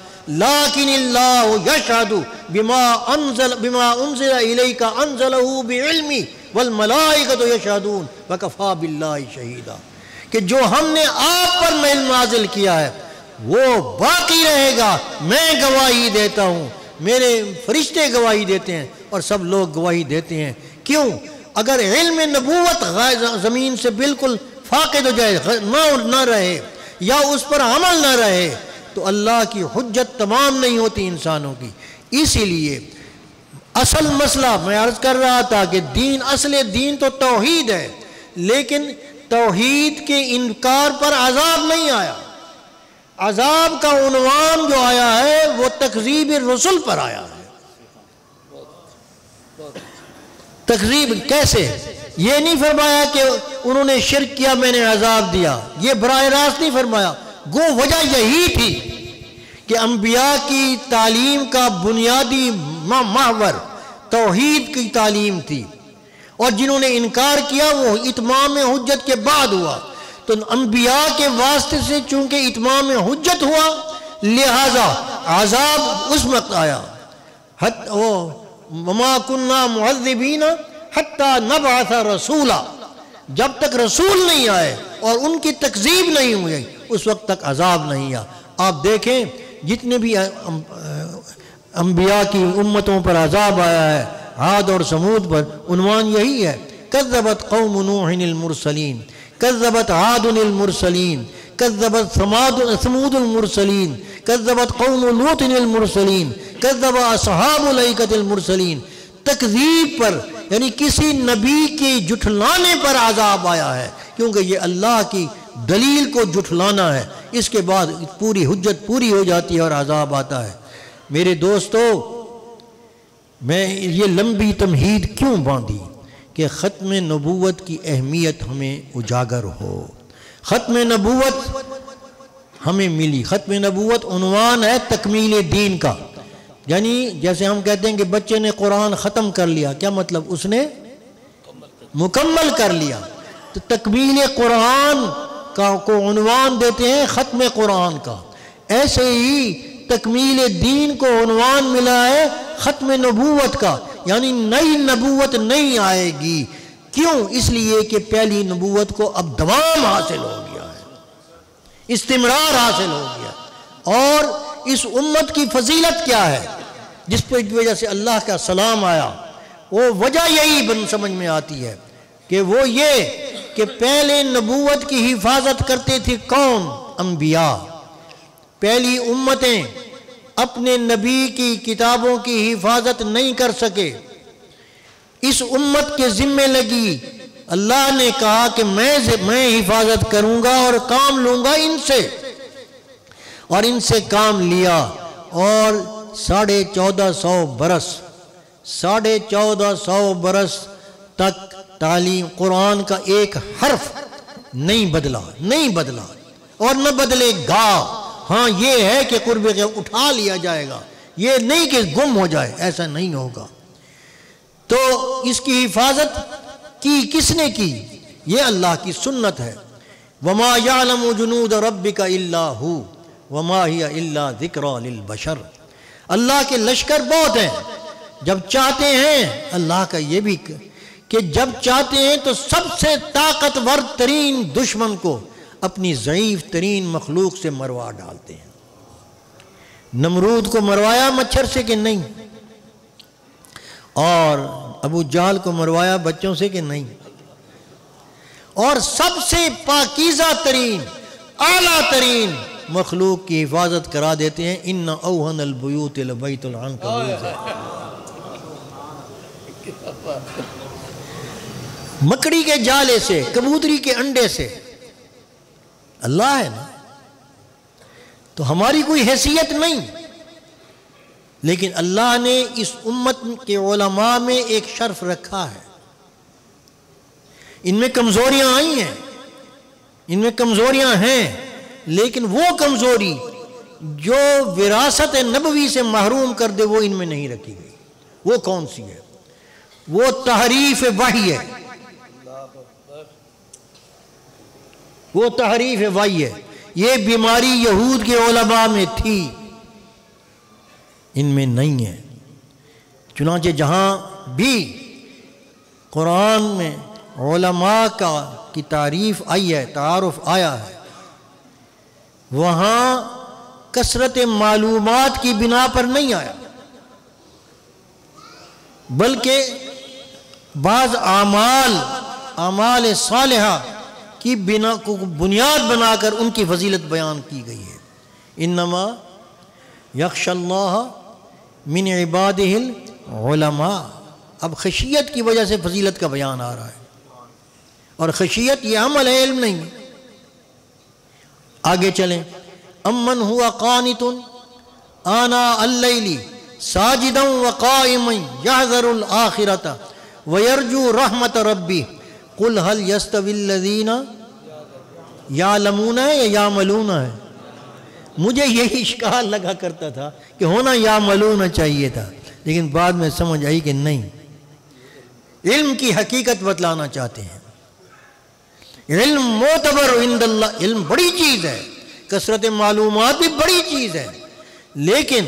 S1: لیکن اللہ یشہد بما انزل الیک انزلہ بعلمہ والملائکۃ یشہدون وکفی باللہ شہیدا، کہ جو ہم نے آپ پر علم نازل کیا ہے وہ باقی رہے گا، میں گواہی دیتا ہوں، میرے فرشتے گواہی دیتے ہیں اور سب لوگ گواہی دیتے ہیں۔ کیوں؟ اگر علم نبوت زمین سے بالکل فاقد ہو جائے، نہ رہے یا اس پر عمل نہ رہے تو اللہ کی حجت تمام نہیں ہوتی انسانوں کی۔ اسی لیے اصل مسئلہ میں عرض کر رہا تھا کہ دین، اصل دین تو توحید ہے، لیکن توحید کے انکار پر عذاب نہیں آیا، عذاب کا عنوان جو آیا ہے وہ تکذیب الرسل پر آیا ہے۔ تکذیب کیسے؟ یہ نہیں فرمایا کہ انہوں نے شرک کیا میں نے عذاب دیا، یہ براہ راست نہیں فرمایا، گو وجہ یہی تھی کہ انبیاء کی تعلیم کا بنیادی محور توحید کی تعلیم تھی، اور جنہوں نے انکار کیا وہ اتمام حجت کے بعد ہوا، تو انبیاء کے واسطے سے چونکہ اتمام حجت ہوا لہذا عذاب اس وقت آیا، وَمَا كُنَّا مُعَذِّبِينَ حَتَّى نَبْعَثَ رَسُولًا، جب تک رسول نہیں آئے اور ان کی تکذیب نہیں ہوئی اس وقت تک عذاب نہیں آیا۔ آپ دیکھیں جتنے بھی انبیاء کی امتوں پر عذاب آیا ہے، عاد اور سمود پر عنوان یہی ہے، کذبت قوم نوح المرسلین، کذبت عاد المرسلین، کذبت ثمود المرسلین، کذبت قوم لوط المرسلین، کذب اصحاب الایکۃ المرسلین۔ تکذیب پر یعنی کسی نبی کے جھٹلانے پر عذاب آیا ہے، کیونکہ یہ اللہ کی دلیل کو جھٹلانا ہے، اس کے بعد پوری حجت پوری ہو جاتی ہے اور عذاب آتا ہے۔ میرے دوستو، میں یہ لمبی تمہید کیوں باندھی کہ ختم نبوت کی اہمیت ہمیں اجاگر ہو۔ ختم نبوت ہمیں ملی، ختم نبوت عنوان ہے تکمیل دین کا، یعنی جیسے ہم کہتے ہیں کہ بچے نے قرآن ختم کر لیا، کیا مطلب؟ اس نے مکمل کر لیا، تو تکمیل قرآن کو عنوان دیتے ہیں ختم قرآن کا۔ ایسے ہی تکمیل دین کو عنوان ملا ہے ختم نبوت کا، یعنی نئی نبوت نہیں آئے گی۔ کیوں؟ اس لیے کہ پہلی نبوت کو اب دوام حاصل ہو گیا ہے، استمرار حاصل ہو گیا، اور اس امت کی فضیلت کیا ہے جس پر وجہ سے اللہ کا سلام آیا، وہ وجہ یہی سمجھ میں آتی ہے کہ وہ یہ کہ پہلے نبوت کی حفاظت کرتے تھے کون؟ انبیاء۔ پہلی امتیں اپنے نبی کی کتابوں کی حفاظت نہیں کر سکے، اس امت کے ذمے لگی، اللہ نے کہا کہ میں حفاظت کروں گا اور کام لوں گا ان سے، اور ان سے کام لیا، اور 1450 برس تک تعلیم قرآن کا ایک حرف نہیں بدلا اور نہ بدلے گا۔ ہاں یہ ہے کہ قرب اٹھا لیا جائے گا، یہ نہیں کہ گم ہو جائے، ایسا نہیں ہوگا۔ تو اس کی حفاظت کی کس نے کی؟ یہ اللہ کی سنت ہے۔ وَمَا يَعْلَمُ جُنُودَ رَبِّكَ إِلَّا هُوَ وَمَا هِيَ إِلَّا ذِكْرَى لِلْبَشَرِ۔ اللہ کے لشکر بہت ہیں، جب چاہتے ہیں، اللہ کا یہ بھی کہ جب چاہتے ہیں تو سب سے طاقتور ترین دشمن کو اپنی ضعیف ترین مخلوق سے مروا ڈالتے ہیں۔ نمرود کو مروایا مچھر سے کہ نہیں؟ اور ابو جہل کو مروایا بچوں سے کہ نہیں؟ اور سب سے پاکیزہ ترین اعلیٰ ترین مخلوق کی حفاظت کرا دیتے ہیں. ان اوہن البیوت لبیت العنکبوت. مکڑی کے جالے سے، کبوتری کے انڈے سے. اللہ ہے نا، تو ہماری کوئی حیثیت نہیں، لیکن اللہ نے اس امت کے علماء میں ایک شرف رکھا ہے. ان میں کمزوریاں آئی ہیں، ان میں کمزوریاں ہیں، لیکن وہ کمزوری جو وراثت نبوی سے محروم کر دے وہ ان میں نہیں رکھی گئی. وہ کون سی ہے؟ وہ تحریف وحی ہے. وہ تحریف وحی ہے. یہ بیماری یہود کے علماء میں تھی، ان میں نہیں ہے. چنانچہ جہاں بھی قرآن میں علماء کی تعریف آئی ہے، تعارف آیا ہے، وہاں کثرت معلومات کی بنا پر نہیں آیا، بلکہ بعض اعمال صالحہ کی بنا کو بنیاد بنا کر ان کی فضیلت بیان کی گئی ہے. انما یخشی اللہ من عبادہ العلماء. اب خشیت کی وجہ سے فضیلت کا بیان آ رہا ہے، اور خشیت یہ عمل ہے، علم نہیں. آگے چلیں. امن ہوا قانت آناء اللیل ساجدا وقائما یحذر الآخرۃ ویرجو رحمت ربی قل هل یستوی الذین یعلمون یا یعملون ہے. مجھے یہی اشکال لگا کرتا تھا کہ ہونا یعملون چاہیے تھا، لیکن بعد میں سمجھ آئی کہ نہیں، علم کی حقیقت بتلانا چاہتے ہیں. علم معتبر عند اللہ، علم بڑی چیز ہے، کثرت معلومات بھی بڑی چیز ہے، لیکن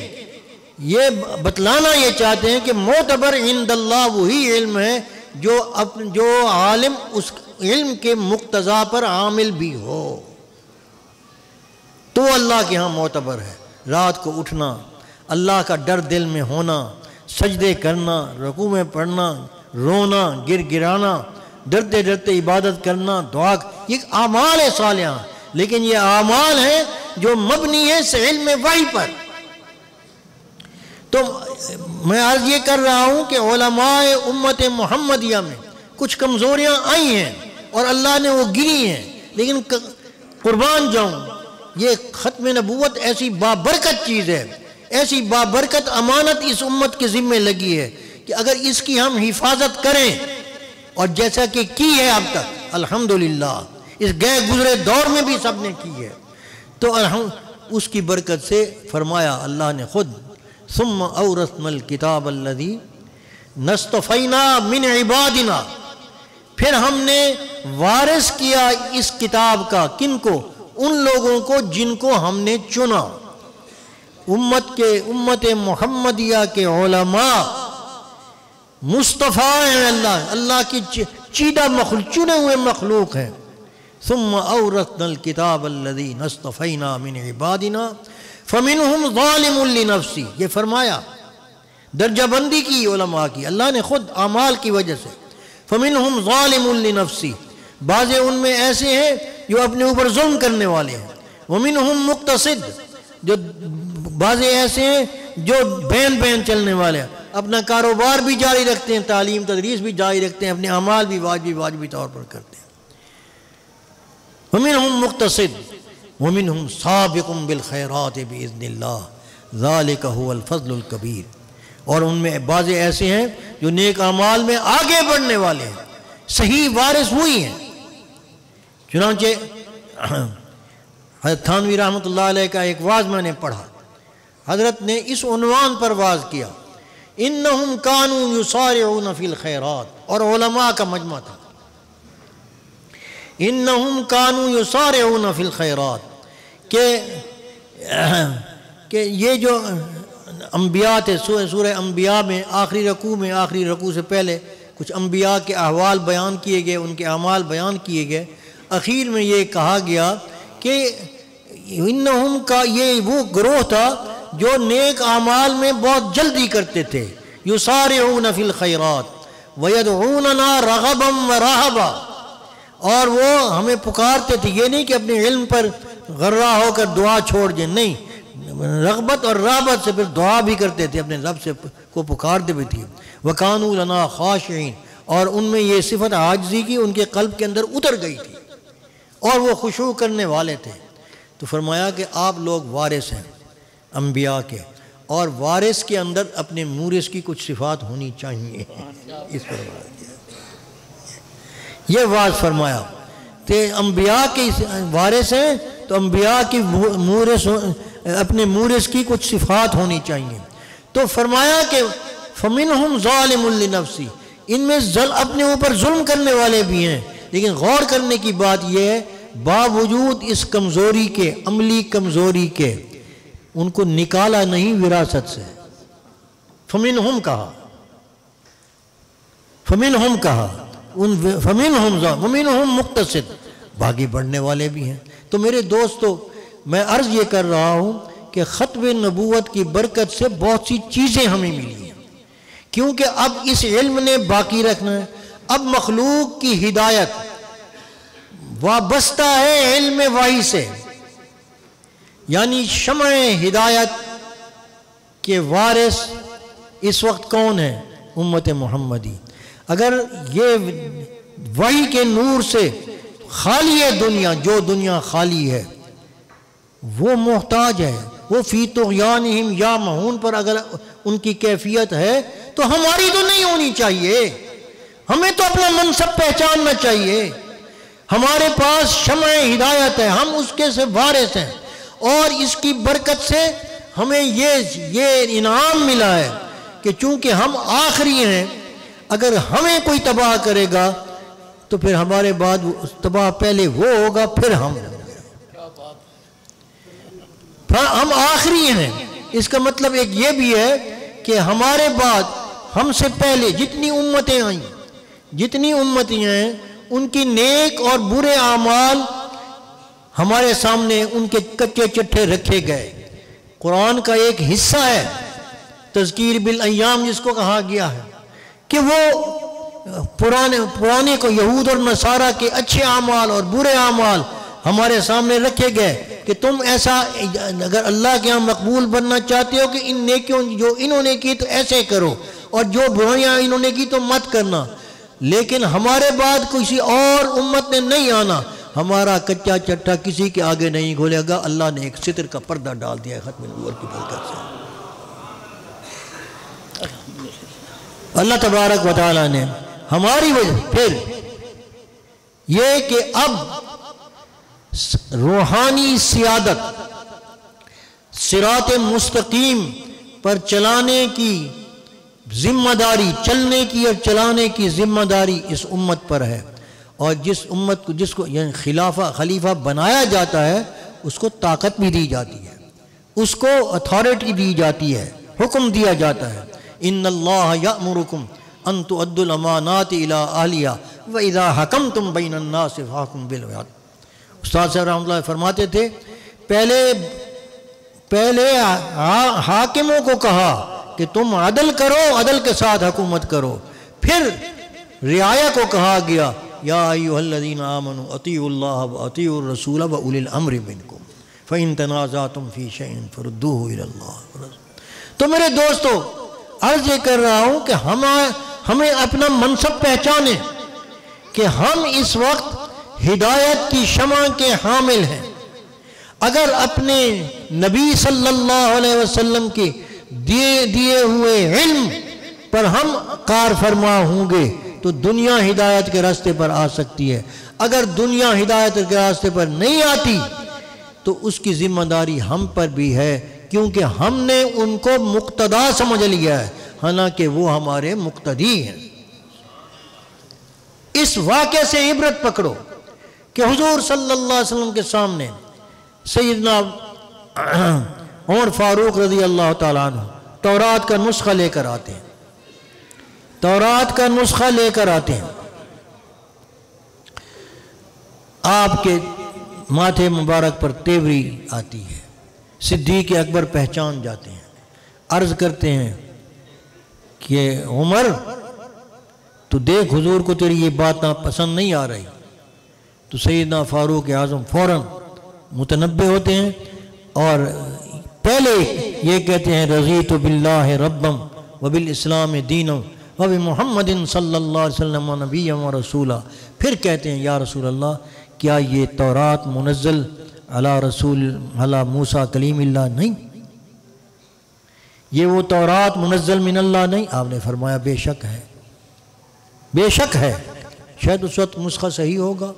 S1: یہ بتلانا یہ چاہتے ہیں کہ معتبر عند اللہ وہی علم ہے جو عالم اس علم کے مقتضا پر عامل بھی ہو، تو اللہ کے ہاں معتبر ہے. رات کو اٹھنا، اللہ کا ڈر دل میں ہونا، سجدے کرنا، رکوع میں پڑھنا، رونا، گر گرانا، ڈرتے ڈرتے عبادت کرنا، دعا، یہ اعمال صالحہ، لیکن یہ اعمال ہیں جو مبنی ہے علم وحی پر. تو میں عرض یہ کر رہا ہوں کہ علماء امت محمدیہ میں کچھ کمزوریاں آئی ہیں اور اللہ نے وہ گری ہیں، لیکن قربان جاؤں، یہ ختم نبوت ایسی بابرکت چیز ہے، ایسی بابرکت امانت اس امت کے ذمے لگی ہے کہ اگر اس کی ہم حفاظت کریں، اور جیسا کہ کی ہے اب تک الحمدللہ، اس گئے گزرے دور میں بھی سب نے کی ہے، تو اس کی برکت سے فرمایا اللہ نے خود ثم اورثنا الکتاب الذی نصطفینا من عبادنا، پھر ہم نے وارث کیا اس کتاب کا، کن کو؟ ان لوگوں کو جن کو ہم نے چنا. امت محمدیہ کے علماء مصطفیٰ ہیں، اللہ کی چیدہ مخلوق، چنے ہوئے مخلوق ہیں. ثم اورثنا الکتاب الذی نصطفینا من عبادنا فمنہم ظالم لنفسی. یہ فرمایا، درجہ بندی کی علماء کی اللہ نے خود اعمال کی وجہ سے. فمنہم ظالم لنفسی، بعض ان میں ایسے ہیں جو اپنے اوپر ظلم کرنے والے ہیں. ومنہم مقتصد، جو بعض ایسے ہیں جو بین چلنے والے ہیں، اپنا کاروبار بھی جاری رکھتے ہیں، تعلیم تدریس بھی جاری رکھتے ہیں، اپنے اعمال بھی واجبی طور پر کرتے ہیں. ومنہم مقتصد ومنہم سابق بالخیرات باذن اللہ ذالک هو الفضل الکبیر. اور ان میں بعض ایسے ہیں جو نیک اعمال میں آگے بڑھنے والے ہیں، صحیح وارث وہی ہیں. چنانچہ حضرت تھانوی رحمۃ اللہ علیہ کا ایک واعظ میں نے پڑھا، حضرت نے اس عنوان پر واعظ کیا، انہم کانوا یسارعون فی الخیرات، اور علماء کا مجمع تھا. انہم کانوا یسارعون فی الخیرات، کہ یہ جو انبیاء تھے، سورہ انبیاء میں آخری رکوع سے پہلے کچھ انبیاء کے احوال بیان کیے گئے، ان کے اعمال بیان کیے گئے. اخیر میں یہ کہا گیا کہ انہم کا یہ وہ گروہ تھا جو نیک اعمال میں بہت جلدی کرتے تھے، یسارعون فی الخیرات ویدعوننا رغبا ورہبا، اور وہ ہمیں پکارتے تھے، یہ نہیں کہ اپنے علم پر غرہ ہو کر دعا چھوڑ دیں، نہیں، رغبت اور رغبت سے پھر دعا بھی کرتے تھے، اپنے رب سے کو پکارتے بھی تھے، وَكَانُوا لَنَا خَاشِعِينَ، اور ان میں یہ صفت عاجزی کی ان کے قلب کے اندر اتر گئی تھی اور وہ خشوع کرنے والے تھے۔ تو فرمایا کہ آپ لوگ وارث ہیں انبیاء کے، اور وارث کے اندر اپنے مورث کی کچھ صفات ہونی چاہیے، اس پر یہ واضح فرمایا کہ انبیاء کے وارث ہیں تو انبیاء کی مورث، اپنے مورث کی کچھ صفات ہونی چاہیے۔ تو فرمایا کہ فَمِنْهُمْ ظَالِمٌ لِنَفْسِهِ، ان میں اپنے اوپر ظلم کرنے والے بھی ہیں، لیکن غور کرنے کی بات یہ ہے باوجود اس کمزوری کے، عملی کمزوری کے، ان کو نکالا نہیں وراثت سے، فَمِنْهُمْ کہا، فَمِنْهُمْ کہا، فَمِنْهُمْ وَمِنْهُمْ مُقْتَصِدٌ، باقی بڑھنے والے بھی ہیں۔ تو میرے دوستو، میں عرض یہ کر رہا ہوں کہ ختم نبوت کی برکت سے بہت سی چیزیں ہمیں ملی ہیں، کیونکہ اب اس علم نے باقی رکھنا ہے۔ اب مخلوق کی ہدایت وابستہ ہے علم وحی سے، یعنی شمع ہدایت کے وارث اس وقت کون ہے؟ امت محمدی۔ اگر یہ وحی کے نور سے خالی ہے دنیا، جو دنیا خالی ہے وہ محتاج ہے، وہ فی طغیانہم یعمہون پر اگر ان کی کیفیت ہے تو ہماری تو نہیں ہونی چاہیے، ہمیں تو اپنا منصب پہچاننا چاہیے۔ ہمارے پاس شمع ہدایت ہے، ہم اس کے سے وارث ہیں، اور اس کی برکت سے ہمیں یہ انعام ملا ہے کہ چونکہ ہم آخری ہیں، اگر ہمیں کوئی تباہ کرے گا تو پھر ہمارے بعد تباہ پہلے وہ ہوگا، پھر ہم آخری ہیں۔ اس کا مطلب ایک یہ بھی ہے کہ ہمارے بعد ہم سے پہلے جتنی امتیں آئیں، جتنی امتیں ہیں، ان کی نیک اور برے اعمال ہمارے سامنے ان کے کچے چٹھے رکھے گئے۔ قرآن کا ایک حصہ ہے تذکیر بالایام، جس کو کہا گیا ہے کہ وہ پرانے کو یہود اور نصارہ کے اچھے اعمال اور برے اعمال ہمارے سامنے رکھے گئے کہ تم ایسا، اگر اللہ کے ہاں مقبول بننا چاہتے ہو کہ ان نیکیوں جو انہوں نے کی تو ایسے کرو، اور جو برائیاں انہوں نے کی تو مت کرنا۔ لیکن ہمارے بعد کسی اور امت نے نہیں آنا، ہمارا کچا چٹھا کسی کے آگے نہیں کھولے گا۔ اللہ نے ایک ستر کا پردہ ڈال دیا ہے ختم نبوت کی برکت سے۔ اللہ تبارک و تعالیٰ نے ہماری وجہ پھر یہ کہ اب روحانی سیادت، صراط مستقیم پر چلانے کی ذمہ داری، چلنے کی اور چلانے کی ذمہ داری اس امت پر ہے، اور جس امت کو، جس کو یعنی خلیفہ بنایا جاتا ہے، اس کو طاقت بھی دی جاتی ہے، اس کو اتھارٹی دی جاتی ہے، حکم دیا جاتا ہے۔ ان اللہ یأمرکم ان تؤدوا الامانات الی اہلہا واذا حکمتم بین الناس فاحکموا بالعدل۔ استاد صاحب رحمۃ اللہ فرماتے تھے پہلے حاکموں کو کہا کہ تم عدل کرو، عدل کے ساتھ حکومت کرو، پھر رعایا کو کہا گیا یا ایھا الذین آمنوا اطیعوا اللہ واطیعوا الرسول واولی الامر منکم فان تنازعتم فی شیء فردوہ الی اللہ۔ تو میرے دوستو، عرض یہ کر رہا ہوں کہ ہمیں اپنا منصب پہچانے کہ ہم اس وقت ہدایت کی شمع کے حامل ہیں۔ اگر اپنے نبی صلی اللہ علیہ وسلم کے دیے ہوئے علم پر ہم کار فرما ہوں گے تو دنیا ہدایت کے راستے پر آ سکتی ہے، اگر دنیا ہدایت کے راستے پر نہیں آتی تو اس کی ذمہ داری ہم پر بھی ہے، کیونکہ ہم نے ان کو مقتدا سمجھ لیا ہے، حالانکہ وہ ہمارے مقتدی ہیں۔ اس واقعے سے عبرت پکڑو کہ حضور صلی اللہ علیہ وسلم کے سامنے سیدنا عمر فاروق رضی اللہ تعالیٰ عنہ تورات کا نسخہ لے کر آتے ہیں، تورات کا نسخہ لے کر آتے ہیں، آپ کے ماتھے مبارک پر تیوری آتی ہے، صدیق اکبر پہچان جاتے ہیں، عرض کرتے ہیں کہ عمر تو دیکھ حضور کو تیری یہ بات پسند نہیں آ رہی، تو سیدنا فاروق اعظم فوراً متنبہ ہوتے ہیں اور پہلے یہ کہتے ہیں رضیت باللہ ربم وبالاسلام دینا وبمحمد صلی اللہ علیہ وسلم نبی و رسولہ، پھر کہتے ہیں یا رسول اللہ کیا یہ تورات منزل علی موسیٰ کلیم اللہ نہیں، یہ وہ تورات منزل من اللہ نہیں؟ آپ نے فرمایا بے شک ہے، بے شک ہے، شاید اس وقت نسخہ صحیح ہوگا،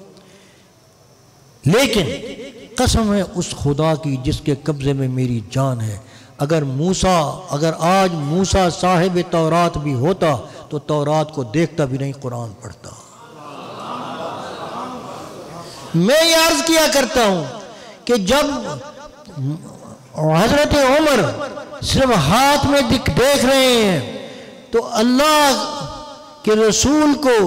S1: لیکن قسم ہے اس خدا کی جس کے قبضے میں میری جان ہے، اگر آج موسیٰ صاحب تورات بھی ہوتا تو تورات کو دیکھتا بھی نہیں، قرآن پڑھتا۔ میں یہ عرض کیا کرتا ہوں کہ جب حضرت عمر صرف ہاتھ میں دیکھ رہے ہیں تو اللہ کے رسول کو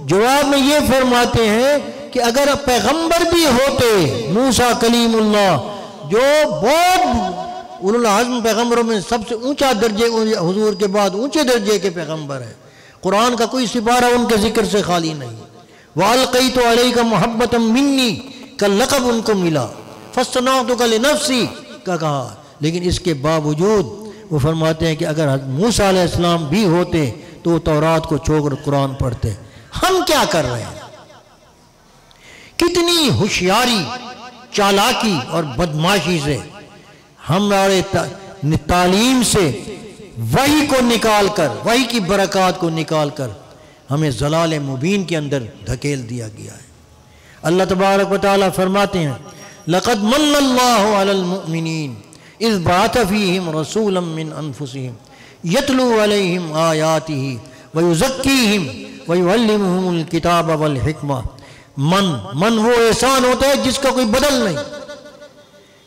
S1: جواب میں یہ فرماتے ہیں کہ اگر پیغمبر بھی ہوتے موسیٰ کلیم اللہ جو بہت اولو العزم پیغمبروں میں سب سے اونچا درجے، حضور کے بعد اونچے درجے کے پیغمبر ہیں، قرآن کا کوئی سپارہ ان کے ذکر سے خالی نہیں، وَأَلْقَيْتُ عَلَيْكَ مُحَبَّةً مِّنِّي کا لقب ان کو ملا، فَاسْتَنَعْتُكَ لِنَفْسِي کا کہا، لیکن اس کے باوجود وہ فرماتے ہیں کہ اگر موسیٰ علیہ السلام بھی ہوتے تو وہ تورات کو چھوڑ کر قرآن پڑھتے۔ ہم کیا کر رہے ہیں؟ کتنی ہوشیاری، چالاکی اور بدماشی سے ہمارے تعلیم سے وحی کو نکال کر، وحی کی برکات کو نکال کر ہمیں ضلال مبین کے اندر دھکیل دیا گیا ہے۔ اللہ تبارک و تعالیٰ فرماتے ہیں لَقَدْ مَنَّ اللَّهُ عَلَى الْمُؤْمِنِينَ إِذْ بَعَثَ فِيهِمْ رَسُولًا مِّنْ أَنفُسِهِمْ يَتْلُو عَلَيْهِمْ آيَاتِهِ وَيُزَكِّيهِمْ وَيُعَلِّمُهُمُ الْكِتَابَ وَالْحِكْمَةَ۔ من وہ احسان ہوتا ہے جس کا کوئی بدل نہیں،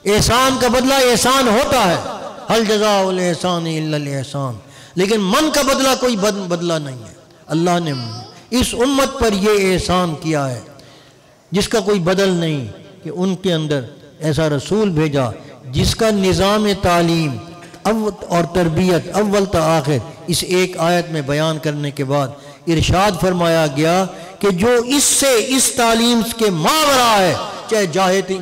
S1: احسان کا بدلہ احسان ہوتا ہے، هَلْ جَزَاءُ الْإِحْسَانِ إِلَّا الْإِحْسَانُ، لیکن من کا بدلہ کوئی بدلہ نہیں ہے۔ اللہ نے اس امت پر یہ احسان کیا ہے جس کا کوئی بدل نہیں کہ ان کے اندر ایسا رسول بھیجا جس کا نظام تعلیم اور تربیت اول تا آخر اس ایک آیت میں بیان کرنے کے بعد ارشاد فرمایا گیا کہ جو اس سے اس تعلیم کے ماورا ہے، چاہے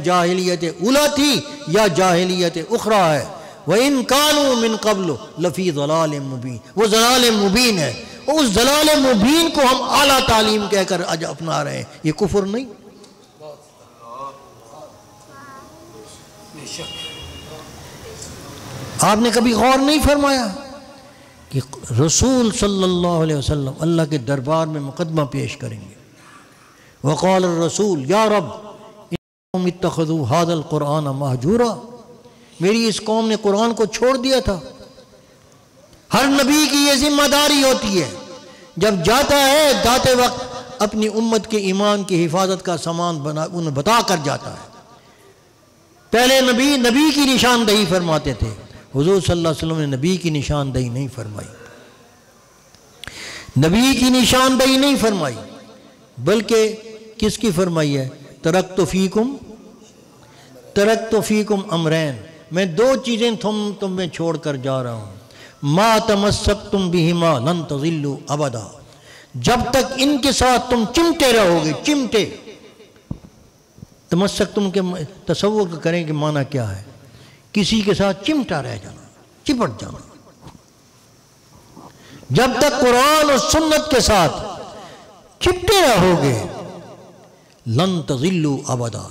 S1: جاہلیت اولا تھی یا جاہلیت اخرى ہے، وَإِن كَانُوا مِن قَبْلُ لَفِي ضَلَالٍ مُبِينٍ، وہ ضلال مبین ہے، اس ضلال مبین کو ہم اعلیٰ تعلیم کہہ کر آج اپنا رہے ہیں، یہ کفر نہیں؟ آپ نے کبھی غور نہیں فرمایا کہ رسول صلی اللہ علیہ وسلم اللہ کے دربار میں مقدمہ پیش کریں گے، وقال الرسول یا رب انہم اتخذوا هذا القرآن مہجورا، میری اس قوم نے قرآن کو چھوڑ دیا تھا۔ ہر نبی کی یہ ذمہ داری ہوتی ہے، جب جاتا ہے جاتے وقت اپنی امت کے ایمان کی حفاظت کا سامان انہیں بتا کر جاتا ہے۔ پہلے نبی کی نشاندہی فرماتے تھے، حضور صلی اللہ علیہ وسلم نے نبی کی نشاندہی نہیں فرمائی، نبی کی نشاندہی نہیں فرمائی، بلکہ کس کی فرمائی ہے؟ ترکت فیکم امرین، میں دو چیزیں تم میں چھوڑ کر جا رہا ہوں، ما تمسکتم بہما لن تضلوا ابدا، جب تک ان کے ساتھ تم چمٹے رہو گے، چمٹے، تمسکتم کے تصور کریں کہ معنی کیا ہے؟ کسی کے ساتھ چمٹا رہ جانا، چپٹ جانا، جب تک قرآن اور سنت کے ساتھ چپٹے رہو گے لن تضلوا ابدا،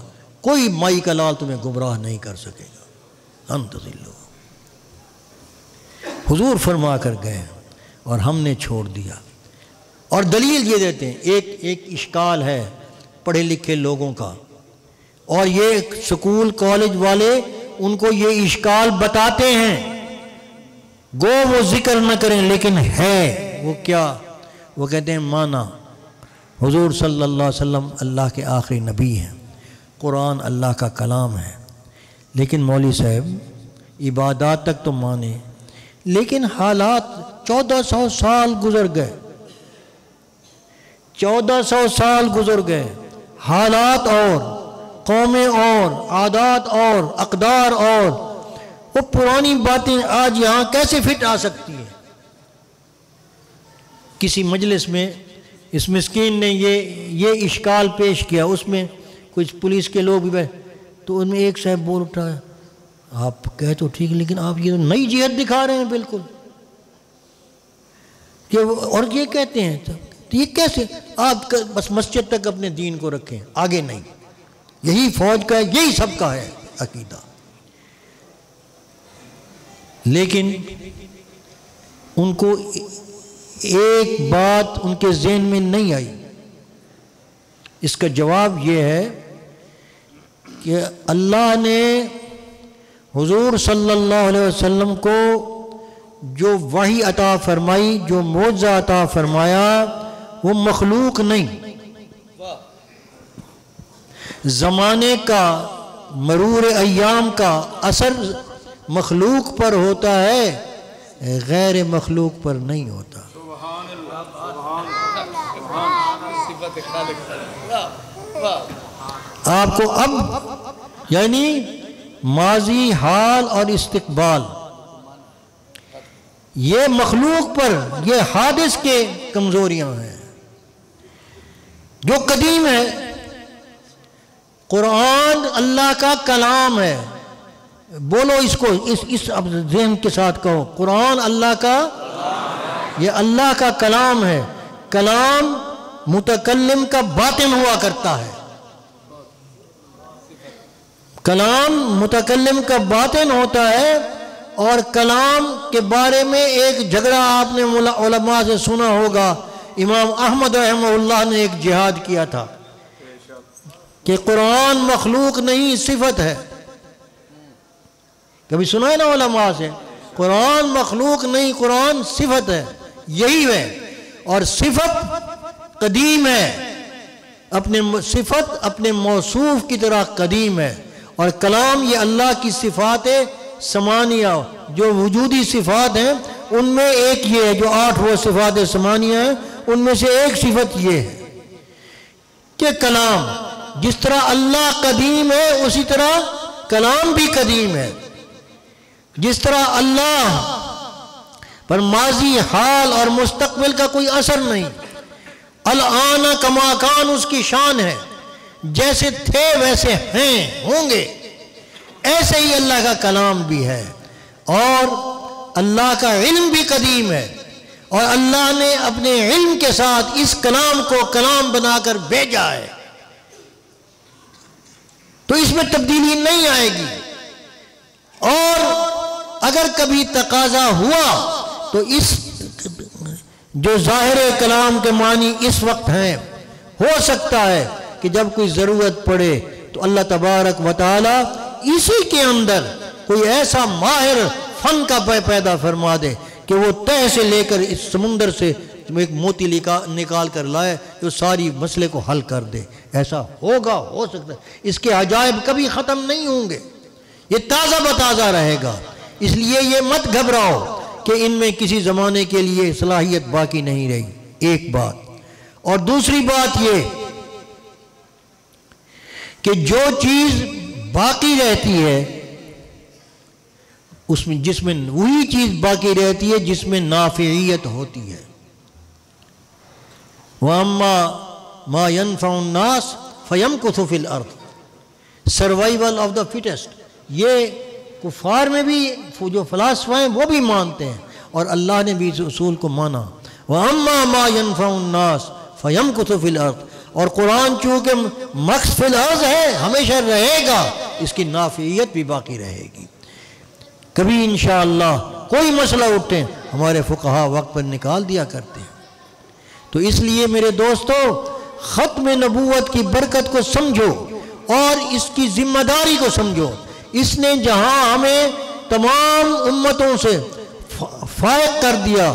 S1: کوئی مائی کا لال تمہیں گمراہ نہیں کر سکے گا، لن تضلوا۔ حضور فرما کر گئے اور ہم نے چھوڑ دیا، اور دلیل یہ دیتے ہیں، ایک اشکال ہے پڑھے لکھے لوگوں کا، اور یہ سکول کالج والے ان کو یہ اشکال بتاتے ہیں، گو وہ ذکر نہ کریں لیکن ہے وہ کیا؟ وہ کہتے ہیں مانا حضور صلی اللہ علیہ وسلم اللہ کے آخری نبی ہیں، قرآن اللہ کا کلام ہے، لیکن مولوی صاحب عبادات تک تو مانے، لیکن حالات 1400 سال گزر گئے، 1400 سال گزر گئے، حالات اور قومیں اور عادات اور اقدار اور وہ پرانی باتیں آج یہاں کیسے فٹ آ سکتی ہیں؟ کسی مجلس میں اس مسکین نے یہ اشکال پیش کیا، اس میں کچھ پولیس کے لوگ بھی تو ان میں ایک صاحب بول اٹھا ہے، آپ کہے تو ٹھیک لیکن آپ یہ تو نئی جہت دکھا رہے ہیں بالکل، کہ اور یہ کہتے ہیں تو یہ کیسے؟ آپ بس مسجد تک اپنے دین کو رکھیں، آگے نہیں۔ یہی فوج کا ہے، یہی سب کا ہے عقیدہ۔ لیکن ان کو ایک بات ان کے ذہن میں نہیں آئی، اس کا جواب یہ ہے کہ اللہ نے حضور صلی اللہ علیہ وسلم کو جو وحی عطا فرمائی، جو معجزہ عطا فرمایا، وہ مخلوق نہیں، زمانے کا، مرور ایام کا اثر مخلوق پر ہوتا ہے، غیر مخلوق پر نہیں ہوتا۔ آپ کو اب یعنی ماضی، حال اور استقبال، یہ مخلوق پر، یہ حادث کے کمزوریاں ہیں۔ جو قدیم ہے، قرآن اللہ کا کلام ہے، بولو اس کو، اس ذہن کے ساتھ کہو، قرآن اللہ کا، یہ اللہ کا کلام ہے۔ کلام متکلم کا باطن ہوا کرتا ہے، کلام متکلم کا باطن ہوتا ہے۔ اور کلام کے بارے میں ایک جھگڑا آپ نے علماء سے سنا ہوگا، امام احمد رحمہ اللہ نے ایک جہاد کیا تھا کہ قرآن مخلوق نہیں، صفت ہے۔ کبھی سنا ہے نا علماء سے، قرآن مخلوق نہیں، قرآن صفت ہے، یہی ہے۔ اور صفت قدیم ہے، صفت اپنے موصوف کی طرح قدیم ہے، اور کلام یہ اللہ کی صفات ثمانیہ، جو وجودی صفات ہیں ان میں ایک یہ ہے، جو 8 وہ صفات ثمانیہ ہیں ان میں سے ایک صفت یہ ہے کہ کلام، جس طرح اللہ قدیم ہے اسی طرح کلام بھی قدیم ہے۔ جس طرح اللہ پر ماضی، حال اور مستقبل کا کوئی اثر نہیں، الآن کما کان اس کی شان ہے، جیسے تھے ویسے ہیں، ہوں گے، ایسے ہی اللہ کا کلام بھی ہے۔ اور اللہ کا علم بھی قدیم ہے، اور اللہ نے اپنے علم کے ساتھ اس کلام کو کلام بنا کر بھیجا ہے، تو اس میں تبدیلی نہیں آئے گی۔ اور اگر کبھی تقاضا ہوا تو اس جو ظاہر کلام کے معنی اس وقت ہیں، ہو سکتا ہے کہ جب کوئی ضرورت پڑے تو اللہ تبارک و تعالی اسی کے اندر کوئی ایسا ماہر فن کا پیدا فرما دے کہ وہ تہ سے لے کر اس سمندر سے ایک موتی نکال کر لائے جو ساری مسئلے کو حل کر دے۔ ایسا ہوگا، ہو سکتا ہے، اس کے عجائب کبھی ختم نہیں ہوں گے، یہ تازہ بتازہ رہے گا۔ اس لیے یہ مت گھبراؤ کہ ان میں کسی زمانے کے لیے صلاحیت باقی نہیں رہی، ایک بات۔ اور دوسری بات یہ کہ جو چیز باقی رہتی ہے اس میں، جس میں وہی چیز باقی رہتی ہے جس میں نافعیت ہوتی ہے۔ وَأَمَّا مَا يَنْفَعُ النَّاسِ فَيَمْكُثُ فِي الْأَرْضِ، سروائیول آف دا فٹسٹ، یہ کفار میں بھی جو فلاسفہ ہیں وہ بھی مانتے ہیں، اور اللہ نے بھی اس اصول کو مانا۔ وَأَمَّا مَا يَنْفَعُ النَّاسِ فَيَمْكُثُ فِي الْأَرْضِ، اور قرآن چونکہ مکث فی الارض ہے، ہمیشہ رہے گا، اس کی نافعیت بھی باقی رہے گی۔ کبھی انشاءاللہ کوئی مسئلہ اٹھے ہمارے فقہا وقت پر نکال دیا کرتے ہیں۔ تو اس لیے میرے دوستو، ختم نبوت کی برکت کو سمجھو اور اس کی ذمہ داری کو سمجھو۔ اس نے جہاں ہمیں تمام امتوں سے فائق کر دیا،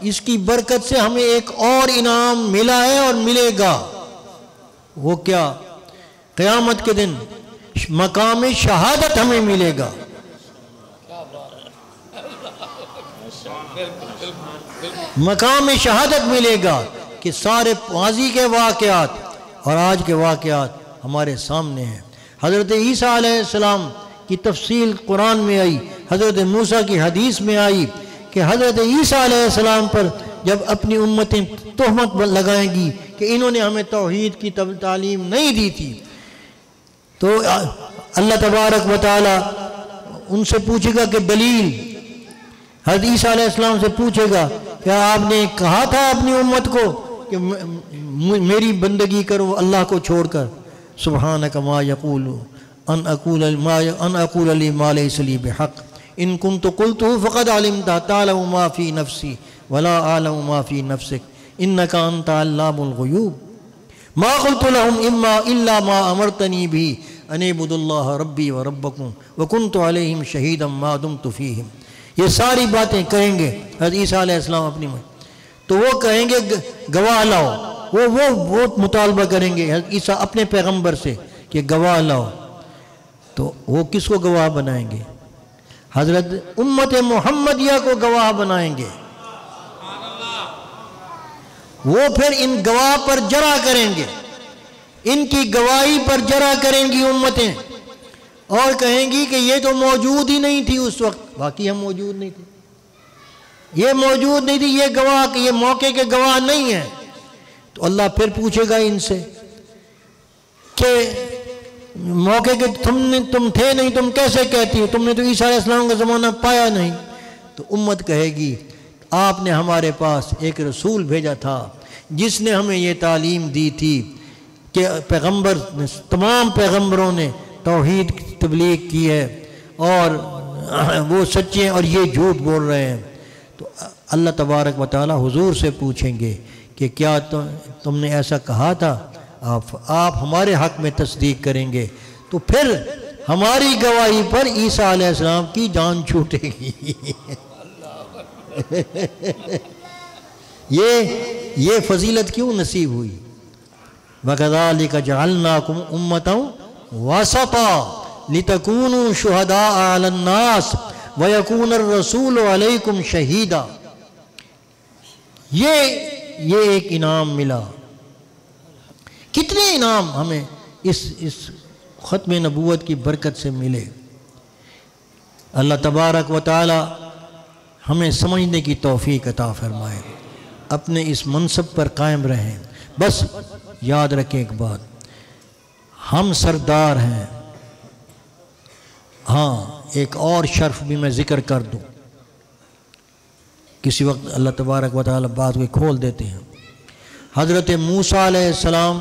S1: اس کی برکت سے ہمیں ایک اور انعام ملا ہے اور ملے گا۔ وہ کیا؟ قیامت کے دن مقام شہادت ہمیں ملے گا۔ مقام شہادت ملے گا کہ سارے ماضی کے واقعات اور آج کے واقعات ہمارے سامنے ہیں۔ حضرت عیسیٰ علیہ السلام کی تفصیل قرآن میں آئی، حضرت موسیٰ کی حدیث میں آئی کہ حضرت عیسیٰ علیہ السلام پر جب اپنی امتیں تہمت لگائیں گی کہ انہوں نے ہمیں توحید کی تعلیم نہیں دی تھی، تو اللہ تبارک و تعالی ان سے پوچھے گا کہ دلیل، حضرت عیسیٰ علیہ السلام سے پوچھے گا کیا آپ نے کہا تھا اپنی امت کو کہ میری بندگی کرو اللہ کو چھوڑ کر؟ سبحانک ما یقول ان اقول لی ما لیس لی بحق ان کنت قلتہ فقد علمت تعلم ما فی نفسی ولا اعلم ما فی نفسک انک انت علام الغیوب ما قلت لهم الا ما امرتنی بھی ان اعبدوا اللہ ربی و ربکم وکنت علیہم شہیدا ما دمت فیہم. یہ ساری باتیں کہیں گے حضرت عیسیٰ علیہ السلام اپنی میں، تو وہ کہیں گے گواہ لاؤ، وہ مطالبہ کریں گے حضرت عیسیٰ اپنے پیغمبر سے کہ گواہ لاؤ. تو وہ کس کو گواہ بنائیں گے؟ حضرت امت محمدیہ کو گواہ بنائیں گے. وہ پھر ان گواہ پر جرا کریں گے، ان کی گواہی پر جرا کریں گی امتیں، اور کہیں گی کہ یہ تو موجود ہی نہیں تھی اس وقت. واقعی ہم موجود نہیں تھے، یہ موجود نہیں تھی، یہ گواہ، یہ موقع کے گواہ نہیں ہیں. تو اللہ پھر پوچھے گا ان سے کہ موقع کے تم تھے نہیں، تم کیسے کہتی ہو؟ تم نے تو عیسیٰ علیہ السلام کا زمانہ پایا نہیں. تو امت کہے گی آپ نے ہمارے پاس ایک رسول بھیجا تھا جس نے ہمیں یہ تعلیم دی تھی کہ تمام پیغمبروں نے توحید کی تبلیغ کی ہے اور وہ سچے ہیں اور یہ جھوٹ بول رہے ہیں. تو اللہ تبارک و تعالی حضور سے پوچھیں گے کہ کیا تم نے ایسا کہا تھا؟ آپ ہمارے حق میں تصدیق کریں گے تو پھر ہماری گواہی پر عیسیٰ علیہ السلام کی جان چھوٹے گی. یہ فضیلت کیوں نصیب ہوئی؟ وَكَذَلِكَ جَعَلْنَاكُمْ أُمَّةً وَسَطًا لِتَكُونُوا شُهَدَاءَ عَلَى النَّاسِ وَيَكُونَ الرَّسُولُ عَلَيْكُمْ شَهِيدًا. یہ ایک انعام ملا. کتنے انعام ہمیں اس ختم نبوت کی برکت سے ملے. اللہ تبارک و تعالی ہمیں سمجھنے کی توفیق عطا فرمائے. اپنے اس منصب پر قائم رہیں. بس یاد رکھیں ایک بات، ہم سردار ہیں. ہاں ایک اور شرف بھی میں ذکر کر دوں، کسی وقت اللہ تبارک و تعالی بات کو کھول دیتے ہیں. حضرت موسیٰ علیہ السلام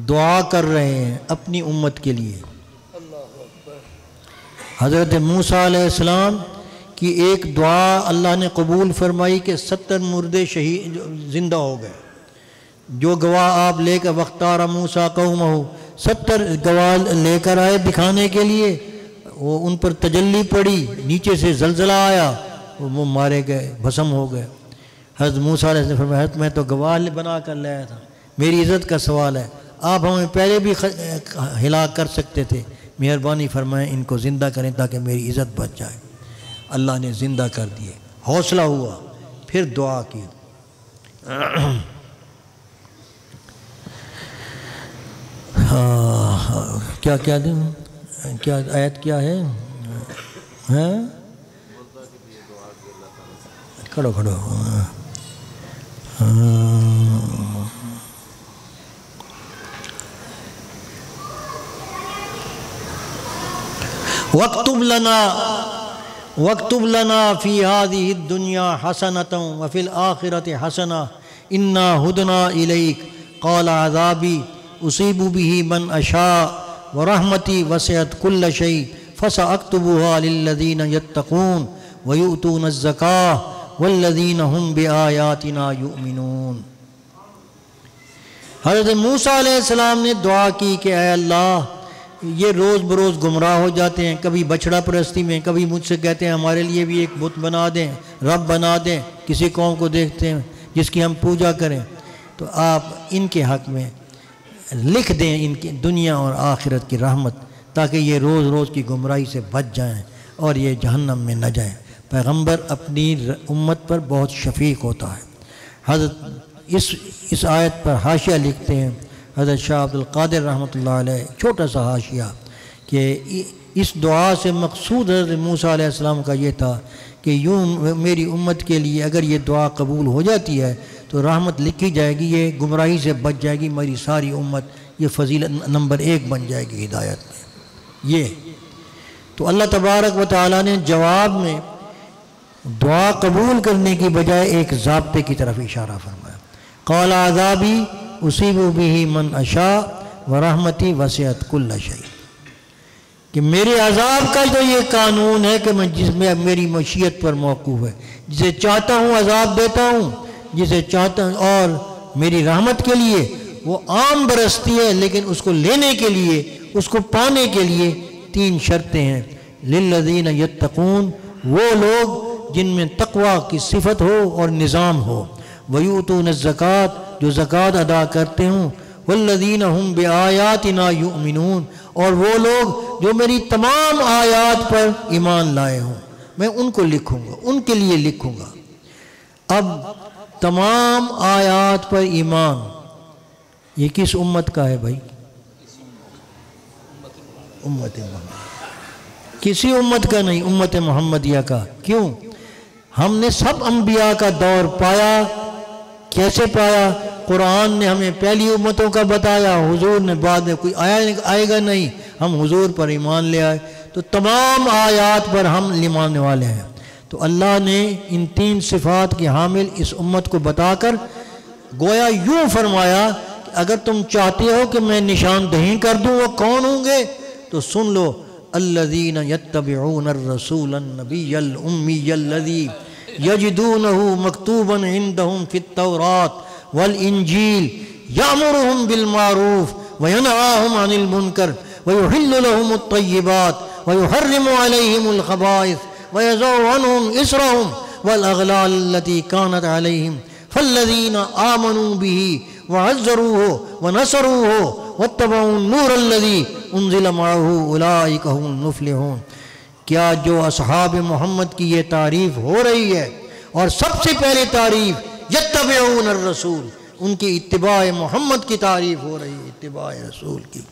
S1: دعا کر رہے ہیں اپنی امت کے لیے. حضرت موسیٰ علیہ السلام کی ایک دعا اللہ نے قبول فرمائی کہ 70 مردے شہید زندہ ہو گئے. جو گواہ آپ لے کر وَاخْتَارَ مُوسَىٰ قَوْمَهُ 70 گواہ لے کر آئے دکھانے کے لیے، وہ ان پر تجلی پڑی، نیچے سے زلزلہ آیا، وہ مارے گئے، بھسم ہو گئے. حضرت موسیٰ علیہ السلام فرمایا میں تو گواہ بنا کر لایا تھا، میری عزت کا سوال ہے، آپ ہمیں پہلے بھی ہلاک کر سکتے تھے، مہربانی فرمائیں ان کو زندہ کریں تاکہ میری عزت بچ جائے. اللہ نے زندہ کر دیے، حوصلہ ہوا، پھر دعا کی. کیا دیں، کیا آیت کیا ہے؟ کھڑو وَاكْتُبْ لَنَا فِي هَذِهِ الدُّنْيَا حَسَنَةً وَفِي الْآخِرَةِ حَسَنَةً إِنَّا هُدْنَا إِلَيْكَ قَالَ عَذَابِي أُصِيبُ بِهِ مَنْ أَشَاءُ وَرَحْمَتِي وَسِعَتْ كُلَّ شَيْءٍ فَسَأَكْتُبُهَا لِلَّذِينَ يَتَّقُونَ وَيُؤْتُونَ الزَّكَاةَ وَالَّذِينَ هُمْ بِآيَاتِنَا يُؤْمِنُونَ. حضرت موسیٰ علیہ السلام نے دعا کی کہ اے اللہ یہ روز بروز گمراہ ہو جاتے ہیں، کبھی بچڑا پرستی میں، کبھی مجھ سے کہتے ہیں ہمارے لیے بھی ایک بت بنا دیں، رب بنا دیں، کسی قوم کو دیکھتے ہیں جس کی ہم پوجا کریں. تو آپ ان کے حق میں لکھ دیں ان کی دنیا اور آخرت کی رحمت، تاکہ یہ روز روز کی گمراہی سے بچ جائیں اور یہ جہنم میں نہ جائیں. پیغمبر اپنی امت پر بہت شفیق ہوتا ہے. حضرت اس آیت پر حاشیہ لکھتے ہیں حضرت شاہ عبد القادر رحمۃ اللہ علیہ، چھوٹا سا حاشیہ، کہ اس دعا سے مقصود حضرت موسیٰ علیہ السلام کا یہ تھا کہ یوں میری امت کے لیے اگر یہ دعا قبول ہو جاتی ہے تو رحمت لکھی جائے گی، یہ گمراہی سے بچ جائے گی میری ساری امت، یہ فضیلت نمبر 1 بن جائے گی ہدایت میں۔ یہ تو اللہ تبارک و تعالیٰ نے جواب میں دعا قبول کرنے کی بجائے ایک ضابطے کی طرف اشارہ فرمایا، قال عذابی اصیب بہ من اشاء ورحمتی وسعت کل شیء، کہ میرے عذاب کا جو یہ قانون ہے کہ میں جس میں میری مشیت پر موقوف ہے، جسے چاہتا ہوں عذاب دیتا ہوں، جسے چاہتا ہوں، اور میری رحمت کے لیے وہ عام برستی ہے، لیکن اس کو لینے کے لیے، اس کو پانے کے لیے 3 شرطیں ہیں۔ للذین یتقون، وہ لوگ جن میں تقوی کی صفت ہو اور نظام ہو، ویؤتون الزکوٰۃ، جو زکوٰۃ ادا کرتے ہوں، والذین ہم بآیاتنا یؤمنون، اور وہ لوگ جو میری تمام آیات پر ایمان لائے ہوں، میں ان کو لکھوں گا، ان کے لیے لکھوں گا۔ اب تمام آیات پر ایمان یہ کس امت کا ہے بھائی؟ امت محمد، کسی امت کا نہیں، امت محمدیہ کا۔ کیوں؟ ہم نے سب انبیاء کا دور پایا۔ کیسے پایا؟ قرآن نے ہمیں پہلی امتوں کا بتایا، حضور نے بعد میں، کوئی آئے گا نہیں، ہم حضور پر ایمان لے آئے، تو تمام آیات پر ہم ایمان والے ہیں۔ تو اللہ نے ان 3 صفات کی حامل اس امت کو بتا کر گویا یوں فرمایا کہ اگر تم چاہتے ہو کہ میں نشاندہی کر دوں وہ کون ہوں گے تو سن لو، الذین یتبعون الرسول النبی الامی الذی یجدونہ مکتوبا عندہم فی التوراۃ والانجیل یأمرہم بالمعروف وینہاہم عن المنکر ویحل لہم الطیبات ویحرم علیہم الخبائث وَيَضَعُ عَنْهُمْ إِصْرَهُمْ وَالْأَغْلَالَ الَّتِي كَانَتْ عَلَيْهِمْ فَالَّذِينَ آمَنُوا بِهِ وَعَزَّرُوهُ وَنَصَرُوهُ وَاتَّبَعُوا النُّورَ الَّذِي أُنزِلَ مَعَهُ أُولَٰئِكَ هُمُ الْمُفْلِحُونَ۔ کیا جو اصحاب محمد کی یہ تعریف ہو رہی ہے، اور سب سے پہلے تعریف یتبعون الرسول، ان کی اتباع محمد کی تعریف ہو رہی ہے، اتباع رسول کی،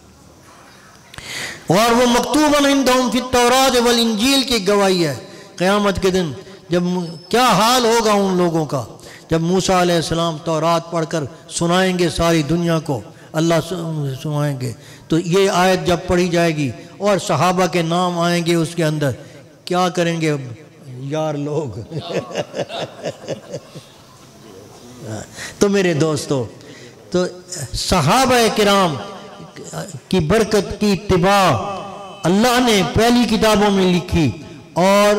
S1: اور وہ مکتوباً عندہم فی التوراۃ والانجیل کی گواہی ہے۔ قیامت کے دن جب کیا حال ہوگا ان لوگوں کا، جب موسیٰ علیہ السلام تورات پڑھ کر سنائیں گے ساری دنیا کو، اللہ سنائیں گے، تو یہ آیت جب پڑھی جائے گی اور صحابہ کے نام آئیں گے اس کے اندر، کیا کریں گے یار لوگ؟ تو میرے دوستو، تو صحابہ کرام کی برکت کی اتباع اللہ نے پہلی کتابوں میں لکھی، اور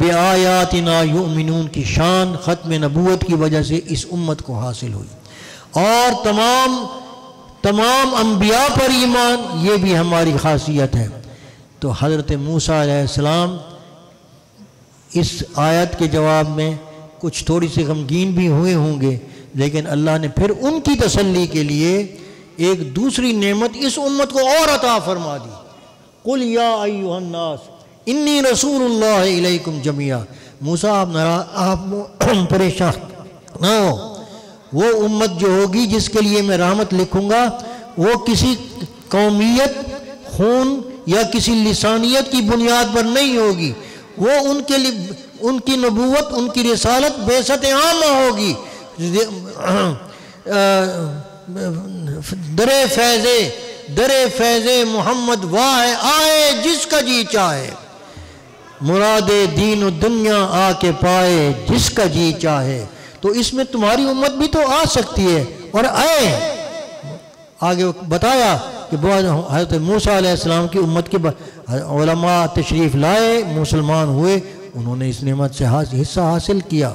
S1: بِآیاتنا یؤمنون کی شان ختم نبوت کی وجہ سے اس امت کو حاصل ہوئی، اور تمام انبیاء پر ایمان، یہ بھی ہماری خاصیت ہے۔ تو حضرت موسیٰ علیہ السلام اس آیت کے جواب میں کچھ تھوڑی سی غمگین بھی ہوئے ہوں گے، لیکن اللہ نے پھر ان کی تسلی کے لیے ایک دوسری نعمت اس امت کو اور عطا فرما دی، قُلْ يَا أَيُّهَا النَّاسِ انی رسول اللہ علیکم جمیعا۔ موسیٰ آپ پریشان نہ ہو، وہ امت جو ہوگی جس کے لیے میں رحمت لکھوں گا وہ کسی قومیت، خون یا کسی لسانیت کی بنیاد پر نہیں ہوگی، وہ ان کی نبوت، ان کی رسالت بعثت عامہ ہوگی، در فیض محمد واہ آئے جس کا جی چاہے، مراد دین و دنیا آ کے پائے جس کا جی چاہے۔ تو اس میں تمہاری امت بھی تو آ سکتی ہے، اور آئے۔ آگے بتایا کہ حضرت موسیٰ علیہ السلام کی امت کے علماء تشریف لائے، مسلمان ہوئے، انہوں نے اس نعمت سے حصہ حاصل کیا۔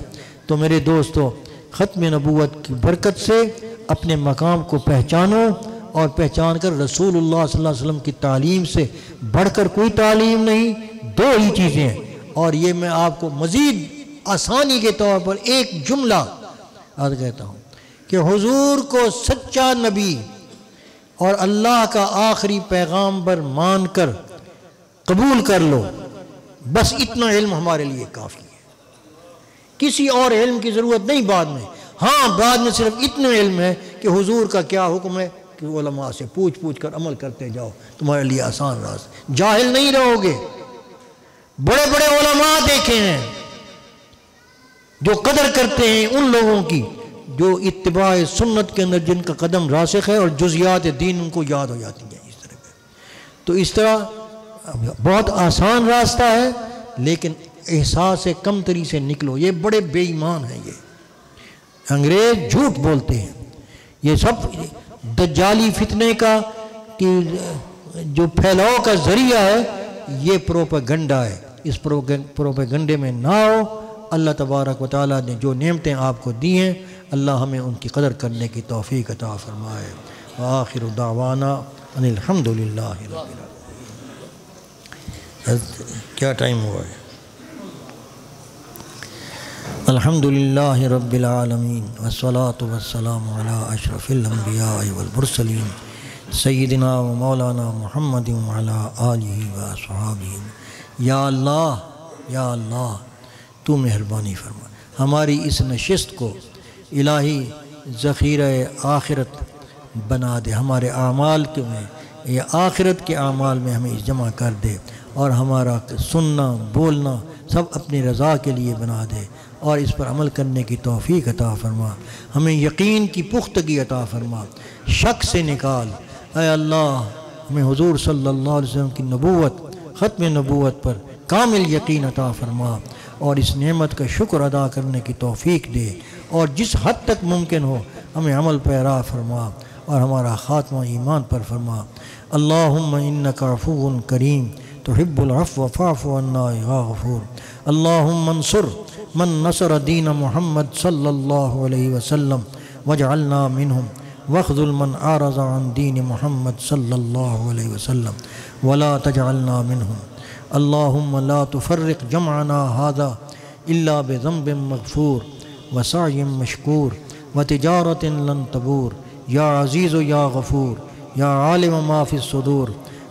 S1: تو میرے دوستو، ختم نبوت کی برکت سے اپنے مقام کو پہچانو، اور پہچان کر رسول اللہ صلی اللہ علیہ وسلم کی تعلیم سے بڑھ کر کوئی تعلیم نہیں، 2 ہی چیزیں ہیں۔ اور یہ میں آپ کو مزید آسانی کے طور پر ایک جملہ عرض کہتا ہوں کہ حضور کو سچا نبی اور اللہ کا آخری پیغامبر مان کر قبول کر لو، بس اتنا علم ہمارے لیے کافی ہے، کسی اور علم کی ضرورت نہیں بعد میں۔ ہاں بعد میں صرف اتنا علم ہے کہ حضور کا کیا حکم ہے، کے علماء سے پوچھ پوچھ کر عمل کرتے جاؤ، تمہارے لیے آسان راستہ، جاہل نہیں رہو گے۔ بڑے بڑے علماء دیکھے ہیں جو قدر کرتے ہیں ان لوگوں کی جو اتباع سنت کے اندر جن کا قدم راسخ ہے اور جزیات دین ان کو یاد ہو جاتی ہیں اس طرح پہ۔ تو اس طرح بہت آسان راستہ ہے، لیکن احساس کمتری سے نکلو۔ یہ بڑے بے ایمان ہیں، یہ انگریز جھوٹ بولتے ہیں، یہ سب دجالی فتنے کا جو پھیلاؤ کا ذریعہ ہے، یہ پروپیگنڈا ہے۔ اس پروپیگنڈے میں نہ ہو۔ اللہ تبارک و تعالیٰ نے جو نعمتیں آپ کو دی ہیں، اللہ ہمیں ان کی قدر کرنے کی توفیق عطا فرمائے۔ وآخر دعوانا ان الحمد للہ رب العالمین۔ کیا ٹائم ہوا ہے؟ الحمد للہ رب العالمین والصلاة والسلام علی اشرف الانبیاء والمرسلین سیدنا و مولانا محمد وعلی آلہ وصحابہ۔ یا اللہ، یا اللہ، تو مہربانی فرما، ہماری اس نشست کو الہی ذخیرہ آخرت بنا دے، ہمارے اعمال میں یا آخرت کے اعمال میں ہمیں جمع کر دے، اور ہمارا سننا بولنا سب اپنی رضا کے لیے بنا دے، اور اس پر عمل کرنے کی توفیق عطا فرما، ہمیں یقین کی پختگی عطا فرما، شک سے نکال۔ اے اللہ، ہمیں حضور صلی اللہ علیہ وسلم کی نبوت، ختم نبوت پر کامل یقین عطا فرما، اور اس نعمت کا شکر ادا کرنے کی توفیق دے، اور جس حد تک ممکن ہو ہمیں عمل پیرا فرما، اور ہمارا خاتمہ ایمان پر فرما۔ اللہم انک عفو کریم تحب العفو فاعف عنا یا غفور۔ اللہم انصر من نصر دین محمد صلی اللہ علیہ وسلم واجعلنا منہم، واخذل من اعرض عن دین محمد صلی اللہ علیہ وسلم ولا تجعلنا منہم۔ اللہم لا تفرق جمعنا هذا الا بذنب مغفور وسعی مشکور وتجارت لن تبور، یا عزیز یا غفور یا عالم ما فی الصدور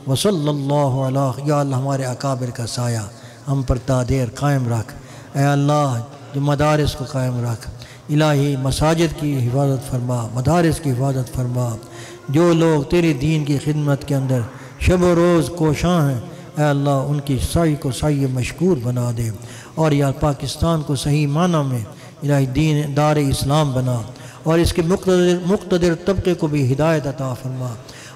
S1: وصلی اللہ علیہ۔ یا اللہ، ہمارے اکابر کا سایہ ہم پر تادیر قائم رکھ۔ اے اللہ، جو مدارس کو قائم رکھ، الہی مساجد کی حفاظت فرما، مدارس کی حفاظت فرما۔ جو لوگ تیرے دین کی خدمت کے اندر شب و روز کوشاں ہیں، اے اللہ ان کی سعی کو سعی مشکور بنا دے، اور یا پاکستان کو صحیح معنی میں الہی دین دار اسلام بنا، اور اس کے مقتدر طبقے کو بھی ہدایت عطا فرما،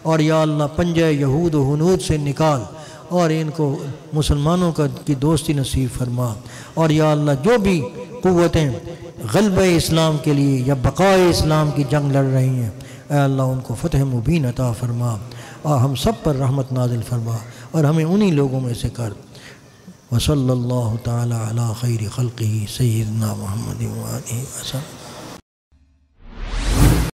S1: اور یا اللہ پنجہ یہود و ہنود سے نکال، اور ان کو مسلمانوں کی دوستی نصیب فرما، اور یا اللہ جو بھی قوتیں غلبہ اسلام کے لیے یا بقائے اسلام کی جنگ لڑ رہی ہیں، اے اللہ ان کو فتح مبین عطا فرما، اور ہم سب پر رحمت نازل فرما، اور ہمیں انہی لوگوں میں سے کر۔ وصلی اللہ تعالی علی خیر خلقہ سیدنا محمد وآلہ وسلم۔